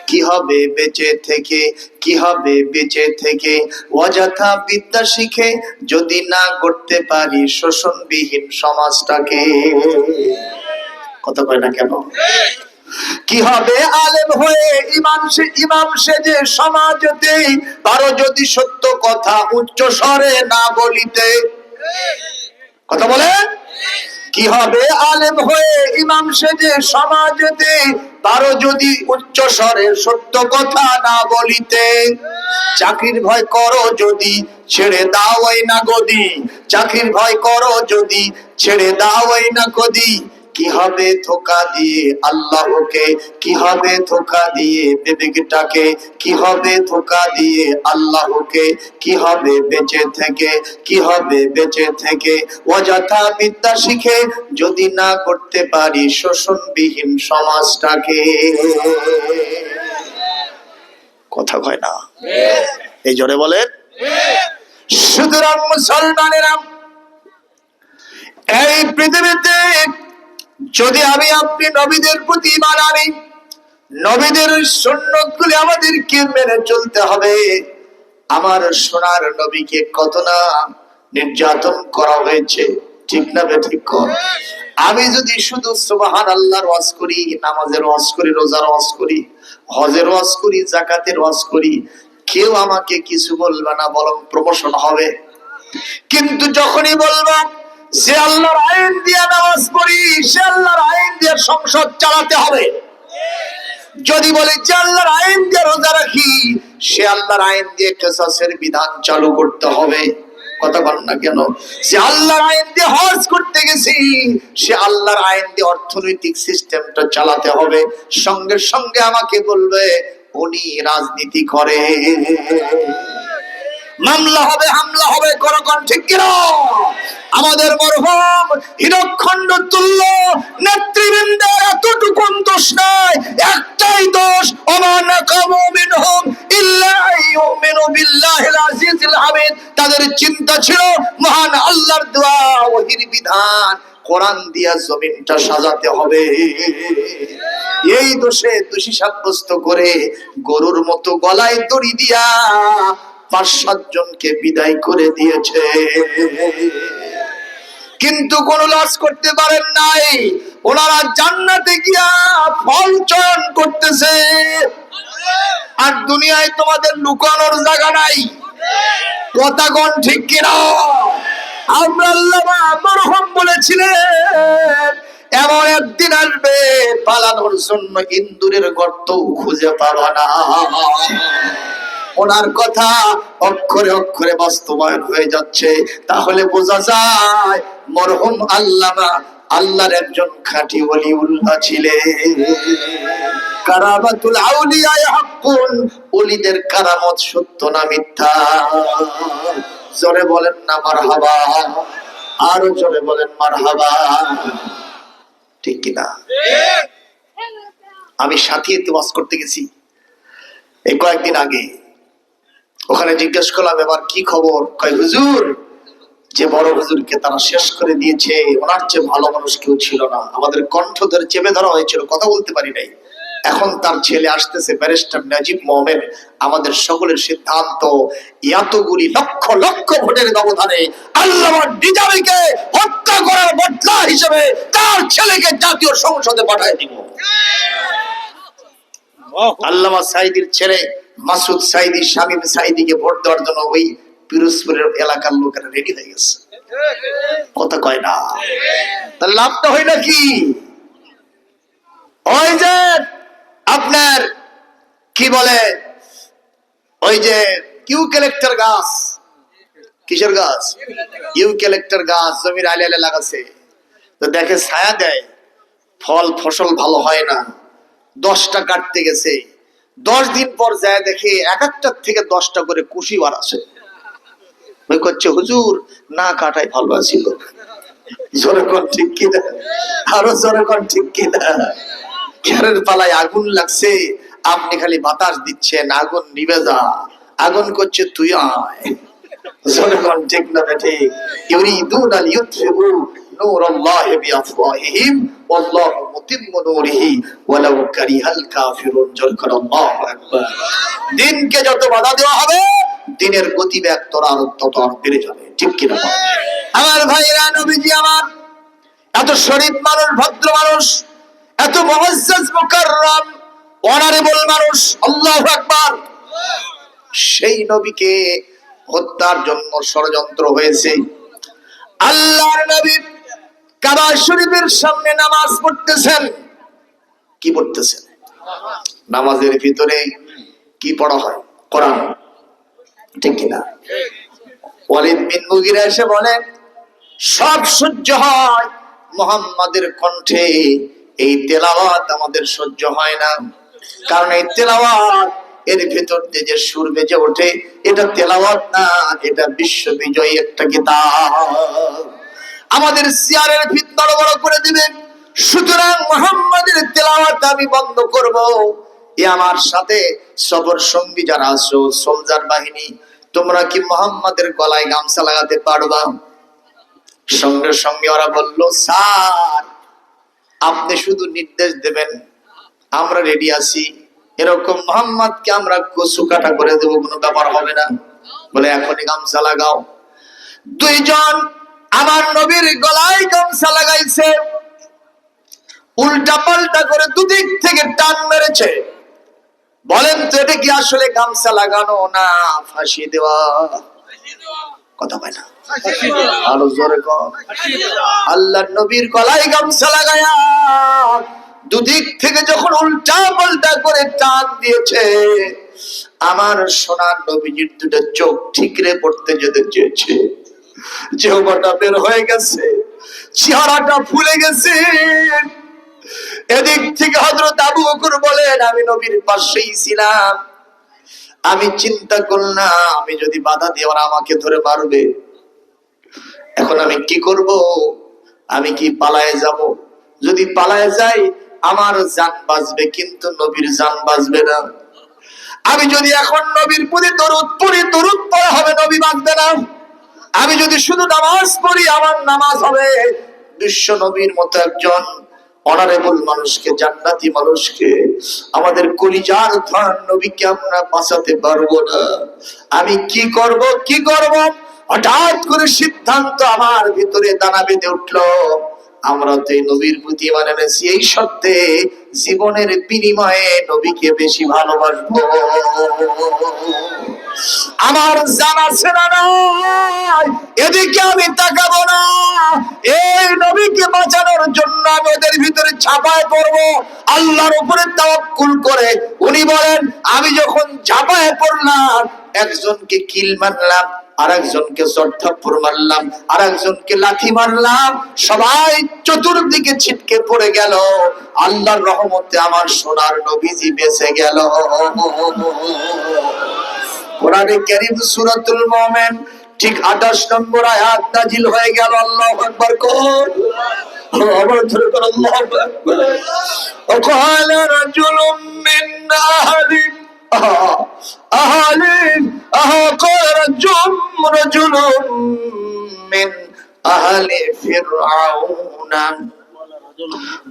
কি হবে বেঁচে থেকে, কি হবে বেঁচে থেকে অযথা বিদ্যা শিখে, যদি না করতে পারি শোষণবিহীন সমাজটাকে। কথা কয় না কেন? কি হবে আলেম হয়ে ইমাম সেজে সমাজতে, পারো যদি সত্য কথা উচ্চ স্বরে না বলিতে। কথা বলেন? কি হবে আলেম হয়ে ইমাম সেজে সমাজতে, পারো যদি উচ্চ স্বরে সত্য কথা না বলিতে। চাকরির ভয় করো যদি ছেড়ে দাও এই না গদি, চাকরির ভয় করো যদি ছেড়ে দাও এই না গদি। কি হবে ধোঁকা দিয়ে আল্লাহকে, কি হবে ধোঁকা দিয়ে বিবেকটাকে, কি হবে ধোঁকা দিয়ে আল্লাহকে। কি হবে বেঁচে থেকে, কি হবে বেঁচে থেকে অযথা বিদ্যা শিখে, যদি না করতে পারি শোষণবিহীন সমাজটাকে। কথা কয় না? এই জোরে বলেন। সুতরাং মুসলমানেরা, এই পৃথিবীতে যদি আমি আপনি নবীদের প্রতি ঈমান আনি, নবীদের সুন্নতগুলি আমাদেরকে মেনে চলতে হবে। আমার সোনার নবীকে কত না নির্যাতন করা হয়েছে, ঠিক না বেঠিক? আমি যদি শুধু সুবহানাল্লাহর ওয়াজ করি, নামাজের ওয়াজ করি, রোজার ওয়াজ করি, হজের ওয়াজ করি, যাকাতের ওয়াজ করি, কেউ আমাকে কিছু বলবে না, বরং প্রমোশন হবে। কিন্তু যখনই বলবা যে আল্লাহর আইন দিয়ে নামাজ পড়ি, সে আল্লাহর আইন দিয়ে সংসদ চালাতে হবে। যদি বলি যে আল্লাহর আইন দিয়ে রোজা রাখি, সে আল্লাহর আইন দিয়ে কিসাসের বিধান চালু করতে হবে। কথা বল না কেন? সে আল্লাহর আইন দিয়ে হজ করতে গেছি, সে আল্লাহর আইন দিয়ে অর্থনৈতিক সিস্টেমটা চালাতে হবে। সঙ্গে সঙ্গে আমাকে বলবে উনি রাজনীতি করে। মামলা হবে, হামলা হবে, করকন ঠিক কিনা? আমাদের মরহুম হীরকখণ্ড তুল্য নেতৃবৃন্দের এতটুকু দোষ নাই, একটাই দোষ, ওমা কামু মিনহুম ইল্লা ইউমিনু বিল্লাহিল আজিজিল হামিদ। তাদের চিন্তা ছিল মহান আল্লাহর দেওয়া ওহীর বিধান কোরআন দিয়া জমিনটা সাজাতে হবে। এই দোষে দোষী সাব্যস্ত করে গরুর মতো গলায় দড়ি দিয়া 5-7 জনকে বিদায় করে দিয়েছে, কিন্তু কোন লস করতে পারেন নাই। ওনারা জান্নাতে গিয়া ফল চয়ন করতেছে। আর দুনিয়ায় তোমাদের লুকানোর জায়গা নাই, কথা কোন ঠিক কিনা? আমরা আল্লামা মরহুম বলেছিলেন এমন একদিন আসবে পালানোর জন্য ইন্দুরের গর্ত খুঁজে পাবা না। ওনার কথা অক্ষরে অক্ষরে বাস্তবায়ন হয়ে যাচ্ছে। তাহলে বোঝা যায় মরহুম আল্লামা আল্লাহর একজন খাঁটি ওলিউল্লাহ ছিলেন। কারামাতুল আউলিয়া হাক্কুন, ওলিদের কারামত সত্য না মিথ্যা? জোরে বলেন না মারহাবা, আরো জোরে বলেন মারহাবা, ঠিক কিনা? আমি সাথীতে ওয়াজ করতে গেছি এই কয়েকদিন আগে, ওখানে জিজ্ঞেস করলাম এবার কি খবর? কয় হুজুর, যে বড় হুজুরকে তারা শেষ করে দিয়েছে ওনার চেয়ে ভালো মানুষ কেউ ছিল না। আমাদের কণ্ঠ ধরে চেপে ধরা হয়েছিল, কথা বলতে পারি নাই। এখন তার ছেলে আসতেছে ব্যারিস্টার নাজিব মোহাম্মদ। আমাদের সকলের সিদ্ধান্ত এতগুলি লক্ষ লক্ষ ভোটের ব্যবধানে আল্লামা নিজামীকে হত্যা করার বদলা হিসেবে তার ছেলেকে জাতীয় সংসদে পাঠিয়ে দিব। আল্লামা সাইদির ছেলে মাসুদ সাইদি শামীম সাইদিকে ভোট দেওয়ার জন্য ওই পিরোজপুরের এলাকার লোকেরা রেডি হয়ে গেছে, কথা কয় না? তার লাভটা হয় নাকি? ওই যে আপনার কি বলে, ওই যে ইউক্যালিপ্টাস গাছ, কিসের গাছ? ইউক্যালিপ্টাস গাছ জমির আলে আলে লাগাছে, তো দেখে ছায়া দেয়, ফল ফসল ভালো হয় না। 10টা কাটতে গেছে, 10 দিন পর যায় দেখে এক একটার থেকে 10টা করে কুশি বার আছে। ওই করছে হুজুর না কাটাই ভালো ছিল। জোরে কোন ঠিক কিনা? আরো জোরে কোন ঠিক কিনা? খেরের পালায় আগুন লাগছে, আপনি খালি বাতাস দিচ্ছেন আগুন নিভে যা, আগুন করছে তুই আয়। জোরে কোন ঠিক না? ঠিক। ইউরিদুন আল ইউতফিউ নূরাল্লাহি বিআফওয়াহিহিম ওয়াল্লাহু মুতিম্মু নূরিহি ওয়ালাউ কারিহাল কাফিরুন। জোরে কোন আল্লাহু আকবার। দিনকে যত বাধা দেওয়া হবে দিনের গতিবেগ তত বেড়ে যাবে, ঠিক কিনা? আমার ভাইরা, নবীজি আমার এত শরীফ মানুষ, ভদ্র মানুষ, এত মুআজ্জাজ মুকাররম অনারেবল মানুষ, আল্লাহু আকবার। সেই নবীকে হত্যার জন্য ষড়যন্ত্র হয়েছে। আল্লাহর নবী কাবা শরীফের সামনে নামাজ পড়তেছেন। কি পড়তেছেন? নামাজের ভিতরে কি পড়া হয়? কোরআন, ঠিক কিনা? ওয়ালিদ বিন মুগিরা এসে বলেন সব সহ্য হয় মুহাম্মাদের কণ্ঠে, এই তেলাওয়াত আমাদের সহ্য হয় না। কারণ এই তেলাওয়াত এর ভেতর দিয়ে যে সুর বেজে ওঠে এটা তেলাওয়াত না, এটা বিশ্ববিজয়ী একটা কিতাব। আমাদের সিয়ারের ভিত বড় বড় করে দিবে। সুতরাং মুহাম্মাদের তেলাওয়াত আমি বন্ধ করব। এ আমার সাথে সবর সঙ্গী যারা আছো, সোলজার বাহিনী, তোমরা কি মুহাম্মাদের গলায় গামছা লাগাতে পারবা? সঙ্গে সঙ্গে ওরা বলল স্যার আপনি শুধু নির্দেশ দেবেন, আমরা রেডি আছি। এরকম মুহাম্মাদকে আমরা কচু কাটা করে দেবো, কোনো ব্যাপার হবে না। বলে এখনই গামছা লাগাও। 2 জন আমার নবীর গলায় গামছা লাগাইছে, উল্টা পাল্টা করে দুদিক থেকে টান মেরেছে। বলেন তো এটা কি আসলে গামছা লাগানো না ফাঁসি দেওয়া? কথা পায় না, আরো জোরে কর। আল্লাহর নবীর গলায় গামছা লাগায়া দুদিক থেকে যখন উল্টা পাল্টা করে টান দিয়েছে, আমার সোনার নবীজির 2টা চোখ ঠিকরে পড়তে যেতে চেয়েছে, জিহ্বাটা বের হয়ে গেছে, চেহারাটা ফুলে গেছে। এদিক থেকে হযরত আবু বকর বলেন আমি নবীর পাশেই ছিলাম, আমি চিন্তা করলাম আমি যদি বাধা দিই ওরা আমাকে ধরে মারবে, এখন আমি কি করব? আমি কি পালায়ে যাব? যদি পালায়ে যাই আমার জান বাঁচবে, কিন্তু নবীর জান বাঁচবে না। আমি যদি এখন নবীর প্রতি দরুদ পড়া হবে, নবী বাঁচবে না। আমি যদি শুধু নামাজ পড়ি আমার নামাজ হবে বিশ্ব নবীর মতো একজন অনারেবল মানুষকে, জান্নাতি মানুষকে, আমাদের কলিজার ধন নবীকে আমরা বাঁচাতে পারবো না। আমি কি করব হঠাৎ করে সিদ্ধান্ত আমার ভিতরে দানা বেঁধে উঠলো, আমরা তো এই নবীর প্রতি ঈমান এনেছি, এই সত্যে জীবনের বিনিময়ে নবীকে বেশি ভালোবাসবো। আমার জানা ছেড়া নাই, এদিকে আমি তাকাবো না। এই নবীকে বাঁচানোর জন্য আমি ওদের ভিতরে ঝাঁপায় পড়বো, আল্লাহর উপরে তাওয়াক্কুল করে। উনি বলেন, আমি যখন ঝাঁপায় পড়লাম, একজনকে কিল মারলাম, আর একজনকে চড়থাপ্পড় মারলাম, আর একজনকে লাথি মারলাম, সবাই চতুর্দিকে ছিটকে পড়ে গেল। আল্লাহর রহমতে আমার সোনার নবীজি বেঁচে গেল। কোরআনে কারীম সূরাতুল মুমিন ঠিক 28 নম্বর আয়াত নাযিল হয়ে গেল। আল্লাহু আকবার কোন আবার ধরে কোন আল্লাহু আকবার। وقال رجل من قال رجل من أهل فرعون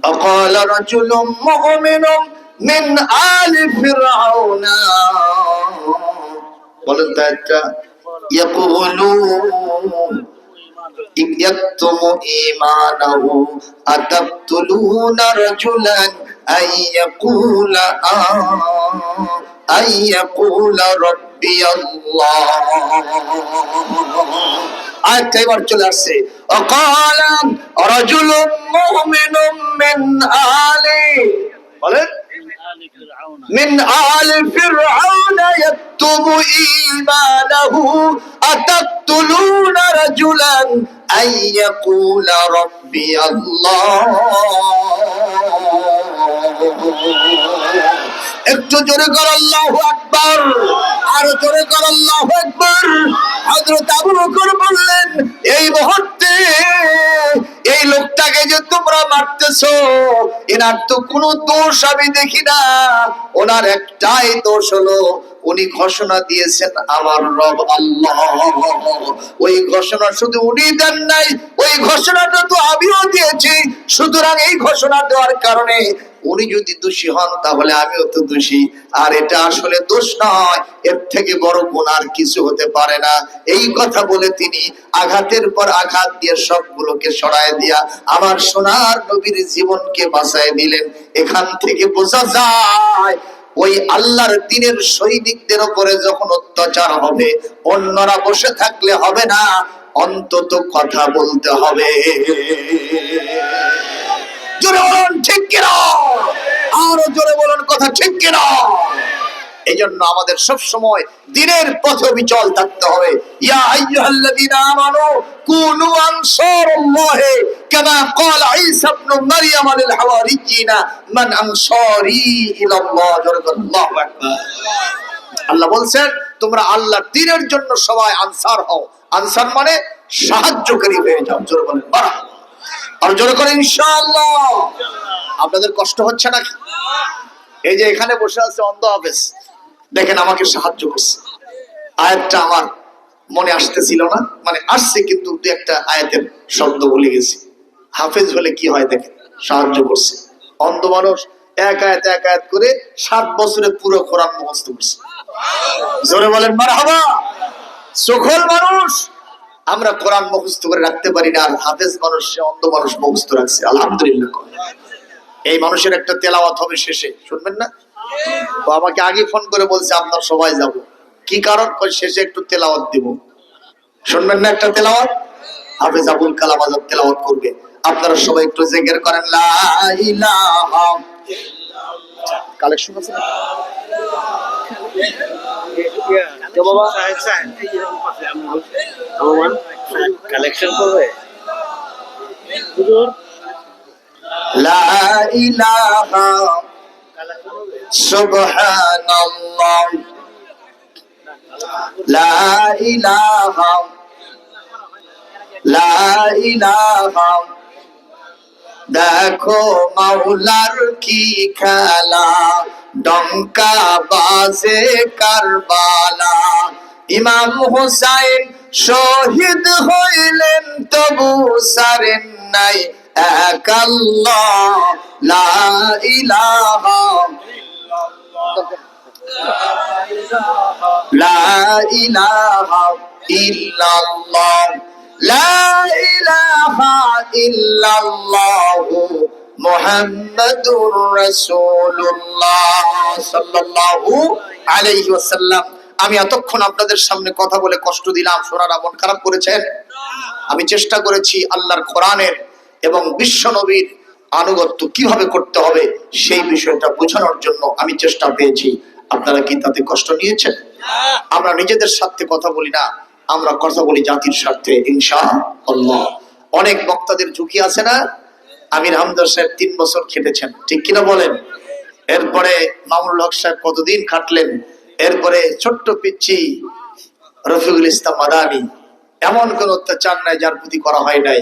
وقال رجل مؤمن من آل فرعون বলেন তো একটা يكتم إيمانه أتقتلون رجلا أن يقول ربي الله আরেকটা এবার চলে আসছে وقال رجل مؤمن من آل বলেন من آل فرعون يكتم إيمانه أتقتلون رجلا أن يقول ربي الله একটু জোরে কর আল্লাহু আকবার, আরো জোরে কর আল্লাহু আকবার। হযরত আবু বকর বললেন, এই মুহূর্তে এই লোকটাকে যে তোমরা মারতেছো, এনার তো কোনো দোষ আমি দেখি না। ওনার একটাই দোষ হলো, উনি ঘোষণা দিয়েছেন আমার রব আল্লাহ। ওই ঘোষণা শুধু উনি দেন নাই, ওই ঘোষণাটা তো আমিও দিয়েছি। সুতরাং এই ঘোষণা দেওয়ার কারণে উনি যদি দোষী হন, তাহলে আমিও তো দোষী। আর এটা আসলে দোষ নয়, এর থেকে বড় গুনাহ আর কিছু হতে পারে না। এই কথা বলে তিনি আঘাতের পর আঘাত দিয়ে সবগুলোকে সরায় দিয়া আমার সোনার নবীর জীবনকে বাঁচায় দিলেন। এখান থেকে বোঝা যায়, ওই আল্লাহর দ্বীনের সৈনিকদের উপরে যখন অত্যাচার হবে, অন্যরা বসে থাকলে হবে না, অন্তত কথা বলতে হবে। জোরে বলুন ঠিক কিনা, আরো জোরে বলুন কথা ঠিক কিনা। এই জন্য আমাদের সব সময় দ্বীনের পথে বিচল থাকতে হবে। ইয়া আইয়ুহাল্লাযীনা আমানু কুনু আনসারাল্লাহি কামা ক্বালা ঈসা ইবনে মারইয়াম লিল হাওয়ারিয়্যিনা মান আনসারি ইলাল্লাহ। আল্লাহু আকবার। আল্লাহ বলছেন, তোমরা আল্লাহর দ্বীনের জন্য সবাই আনসার হও। আনসার মানে সাহায্যকারী হয়ে যাও। জোরে বলেন মারহাবা, আর জোরে করে ইনশাআল্লাহ। আপনাদের কষ্ট হচ্ছে নাকি? এই যে এখানে বসে আছে অন্ধ হাফেজ, দেখেন আমাকে সাহায্য করছে। আয়াতটা আমার মনে আসতেছিল না, মানে আসছে কিন্তু দু একটা আয়াতের শব্দ ভুলে গেছি। হাফেজ হলে কি হয় দেখেন, সাহায্য করছে। অন্ধ মানুষ এক আয়াত করে 7 বছরে পুরো কোরআন মুখস্থ করছে। জোরে বলেন মারহাবা। সখল মানুষ আমরা কোরআন মুখস্থ করে রাখতে পারি না, আর হাফেজ মানুষ, অন্ধ মানুষ মুখস্থ রাখছে। আলহামদুলিল্লাহ। এই মানুষের একটা তেলাওয়াত হবে শেষে, শুনবেন না? তো আমাকে আগে ফোন করে বলছে আপনার সবাই যাব। কি কারণ? শেষে একটু তেলাওয়াত দিব, শুনবেন না? একটা তেলাওয়াত হাফেজ আবুল কালাম আজাদ তেলাওয়াত করবে। আপনারা সবাই একটু জিকির করেন, লা ইলাহা কালেকশন আছে তো বাবা, কালেকশন করবে হুজুর। লা ইলাহা সুবহানাল্লাহ, লা ইলাহা, লা ইলাহা। দেখো মাওলার কি খেলা, ডঙ্কা বাজে কারবালা। ইমাম হুসাইন শহীদ হইলেন তবু সারেন নাই, এক আল্লাহ লা ইলাহা লা ইলাহা ইল্লাল্লাহ লা ইলাহা ইল্লাল্লাহ মুহাম্মাদুর রাসূলুল্লাহ সাল্লাল্লাহু আলাইহি ওয়াসাল্লাম। আমি এতক্ষণ আপনাদের সামনে কথা বলে কষ্ট দিলাম, শোনারা মন খারাপ করেছেন? আমি চেষ্টা করেছি আল্লাহর কোরআনের এবং বিশ্ব নবীর আনুগত্য কিভাবে করতে হবে সেই বিষয়টা বোঝানোর জন্য আমি চেষ্টা পেয়েছি। আপনারা কি তাতে কষ্ট নিয়েছেন? আমরা নিজেদের স্বার্থে কথা বলি না, আমরা কথা বলি জাতির স্বার্থে ইনশাআল্লাহ। অনেক বক্তাদের ঝুঁকি আছে না? আমির হামদা সাহেব 3 বছর খেটেছেন, ঠিক কিনা বলেন? এরপরে মামুনুল হক সাহেব কতদিন খাটলেন, এরপরে ছোট্ট পিচ্ছি রফিকুল ইসলাম মাদানী, এমন কোন অত্যাচার নাই যার প্রতি করা হয় নাই।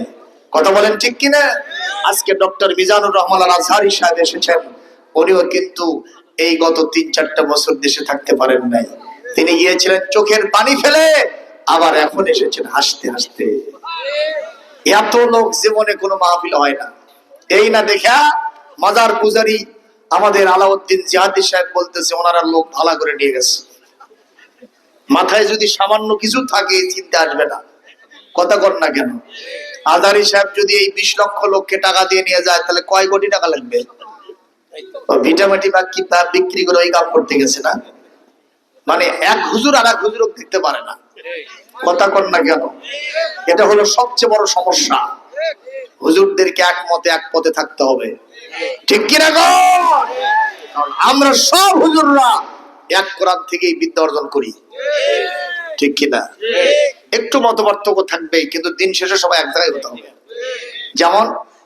কথা বলেন ঠিক কিনা? আজকে ডক্টর মিজানুর রহমান আল আজহারি সাহেব এসেছেন, উনিও কিন্তু এই গত 3-4টা বছর দেশে থাকতে পারেন নাই। তিনি গিয়েছিলেন চোখের পানি ফেলে, আবার এখন এসেছেন হাসতে হাসতে। এত লোক জীবনে কোনো মাহফিল হয় না। এই না দেখা মাজার পূজারি আমাদের আলাউদ্দিন জিহাদি সাহেব বলতেছে ওনারা লোক ভাড়া করে নিয়ে গেছে। মাথায় যদি সামান্য কিছু থাকে চিন্তা আসবে না। কথা কর না কেন? আজারি সাহেব যদি এই 20 লক্ষ লোককে টাকা দিয়ে নিয়ে যায় তাহলে কয় কোটি টাকা লাগবে? ভিটামাটি বা কি বিক্রি করে ওই কাম করতে গেছে না? মানে এক হুজুর আর এক হুজুর দেখতে পারে না। কথা কর না কেন? এটা হলো সবচেয়ে বড় সমস্যা। হুজুরদেরকে একমতে এক পথে থাকতে হবে, ঠিক কিনা গো? আমরা সব হুজুররা এক কোরআন থেকেই বিদ্যা অর্জন করি, ঠিক কিনা? একটু মত পার্থক্য থাকবে, কিন্তু দিন শেষে সবাই এক জায়গায় হতে হবে। যেমন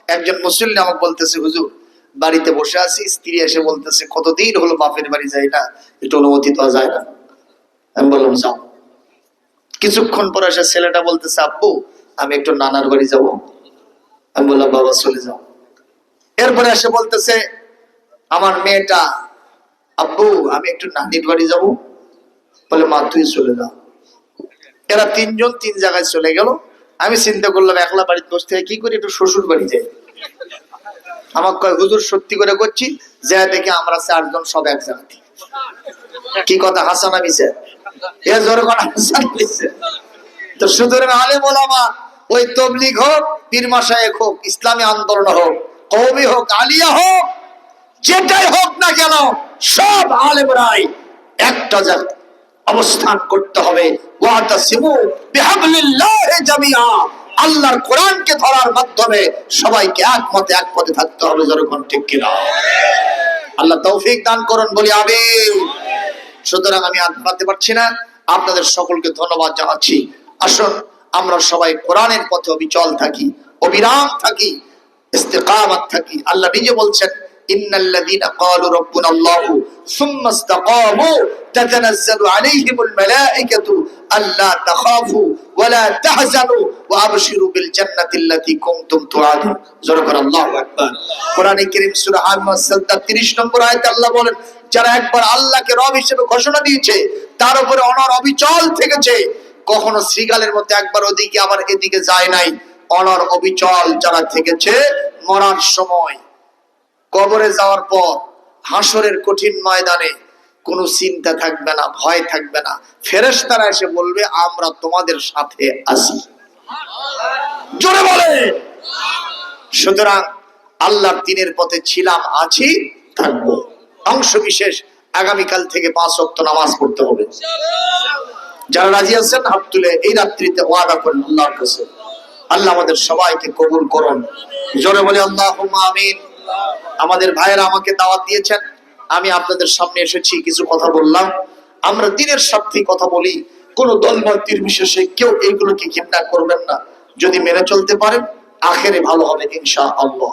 একজন মুসল্লি আমাকে বলতেছে, হুজুর বাড়িতে বসে আছি, স্ত্রী এসে বলতেছে কতদিন হলো বাপের বাড়ি যাই না, একটু অনুমতি দেওয়া যায় না? আমি বললাম যাও। কিছুক্ষণ পরে এসে ছেলেটা বলতেছে, আব্বু আমি একটু নানার বাড়ি যাব। আমি বললাম বাবা চলে যাও। এরপরে এসে বলতেছে আমার মেয়েটা, আব্বু আমি একটু নানির বাড়ি যাব। বলে মা তুই চলে যাও। এরা 3 জন 3 জায়গায় চলে গেল। আমি চিন্তা করলাম একলা বাড়িতে বসে থেকে কি করি, একটু শ্বশুর বাড়ি যাই। আমার কয় হুজুর সত্যি করে করছি, যা দেখে আমরা 4 জন সব এক জায়গাতে। কি কথা হাসান আমিছে? এ জোরে কোন হাসান আমিছে? তো সুতরাং আলেম ওলামা, ওই তবলিগ হোক, পীর মাশায়েখ হোক, ইসলামী আন্দোলন হোক, কওমি হোক, আলিয়া হোক, যেটাই হোক না কেন, সব আলেমরাই একটা জায়গায় অবস্থান করতে হবে। ওয়াতাসিমু বিহাবলিল্লাহি জামিআ, আল্লাহর কোরআনকে ধরার মাধ্যমে সবাইকে একমতে এক পথে থাকতে হবে। যখন ঠিক কিনা? আল্লাহ তৌফিক দান করুন, বলি আমিন। সুতরাং আমি আর বাড়তে পারছি না, আপনাদের সকলকে ধন্যবাদ জানাচ্ছি। আসুন আমরা সবাই কোরআনের পথে অবিচল থাকি, অবিরাম থাকি, ইস্তিকামাত থাকি। আল্লাহ নিজে বলছেন ইন্নাল্লাযীনা ক্বালু রাব্বুনাল্লাহু সুম্মা ইসতাকামু তাতানাজ্জালু আলাইহিমুল মালায়েকাতু আল্লা তাখাফু ওয়া লা তাহজানু ওয়া আবশিরু বিল জান্নাতিল্লাতী কুনতুম তুআদুন। জোরে করে আল্লাহু আকবার। কোরআনে কারীম সূরা আল-মুজাদ্দাদ সাজদা 30 নম্বর আয়াতে আল্লাহ বলেন, যারা একবার আল্লাহকে রব হিসেবে ঘোষণা দিয়েছে, তার উপরে অনর অবিচল থেকেছে, কখনো শ্রীগালের মধ্যে একবার ওদিকে আবার এদিকে যায় নাই, অনর অবিচল যারা থেকেছে, মরার সময় কবরে যাওয়ার পর হাসরের কঠিন ময়দানে কোনো চিন্তা থাকবে না, ভয় থাকবে না। ফেরেশতারা এসে বলবে আমরা তোমাদের সাথে আছি। জোরে বলে। সুতরাং আল্লাহর দ্বীনের পথে ছিলাম, আছি, থাকবো। অংশ বিশেষ আগামীকাল থেকে 5 ওয়াক্ত নামাজ পড়তে হবে। যারা রাজি আছেন হাত তুলে এই রাত্রিতে ওয়াদা করেন আল্লাহর কাছে, আল্লাহ আমাদের সবাইকে কবুল করুন। জোরে বলে আল্লাহুম্মা আমিন। আমাদের ভাইয়েরা আমাকে দাওয়াত দিয়েছেন, আমি আপনাদের সামনে এসেছি, কিছু কথা বললাম। আমরা দ্বীনের স্বার্থে কথা বলি, কোন দলমত নির্বিশেষে কেউ এইগুলোকে ঘৃণা করবেন না। যদি মেনে চলতে পারেন আখেরে ভালো হবে ইনশাআল্লাহ।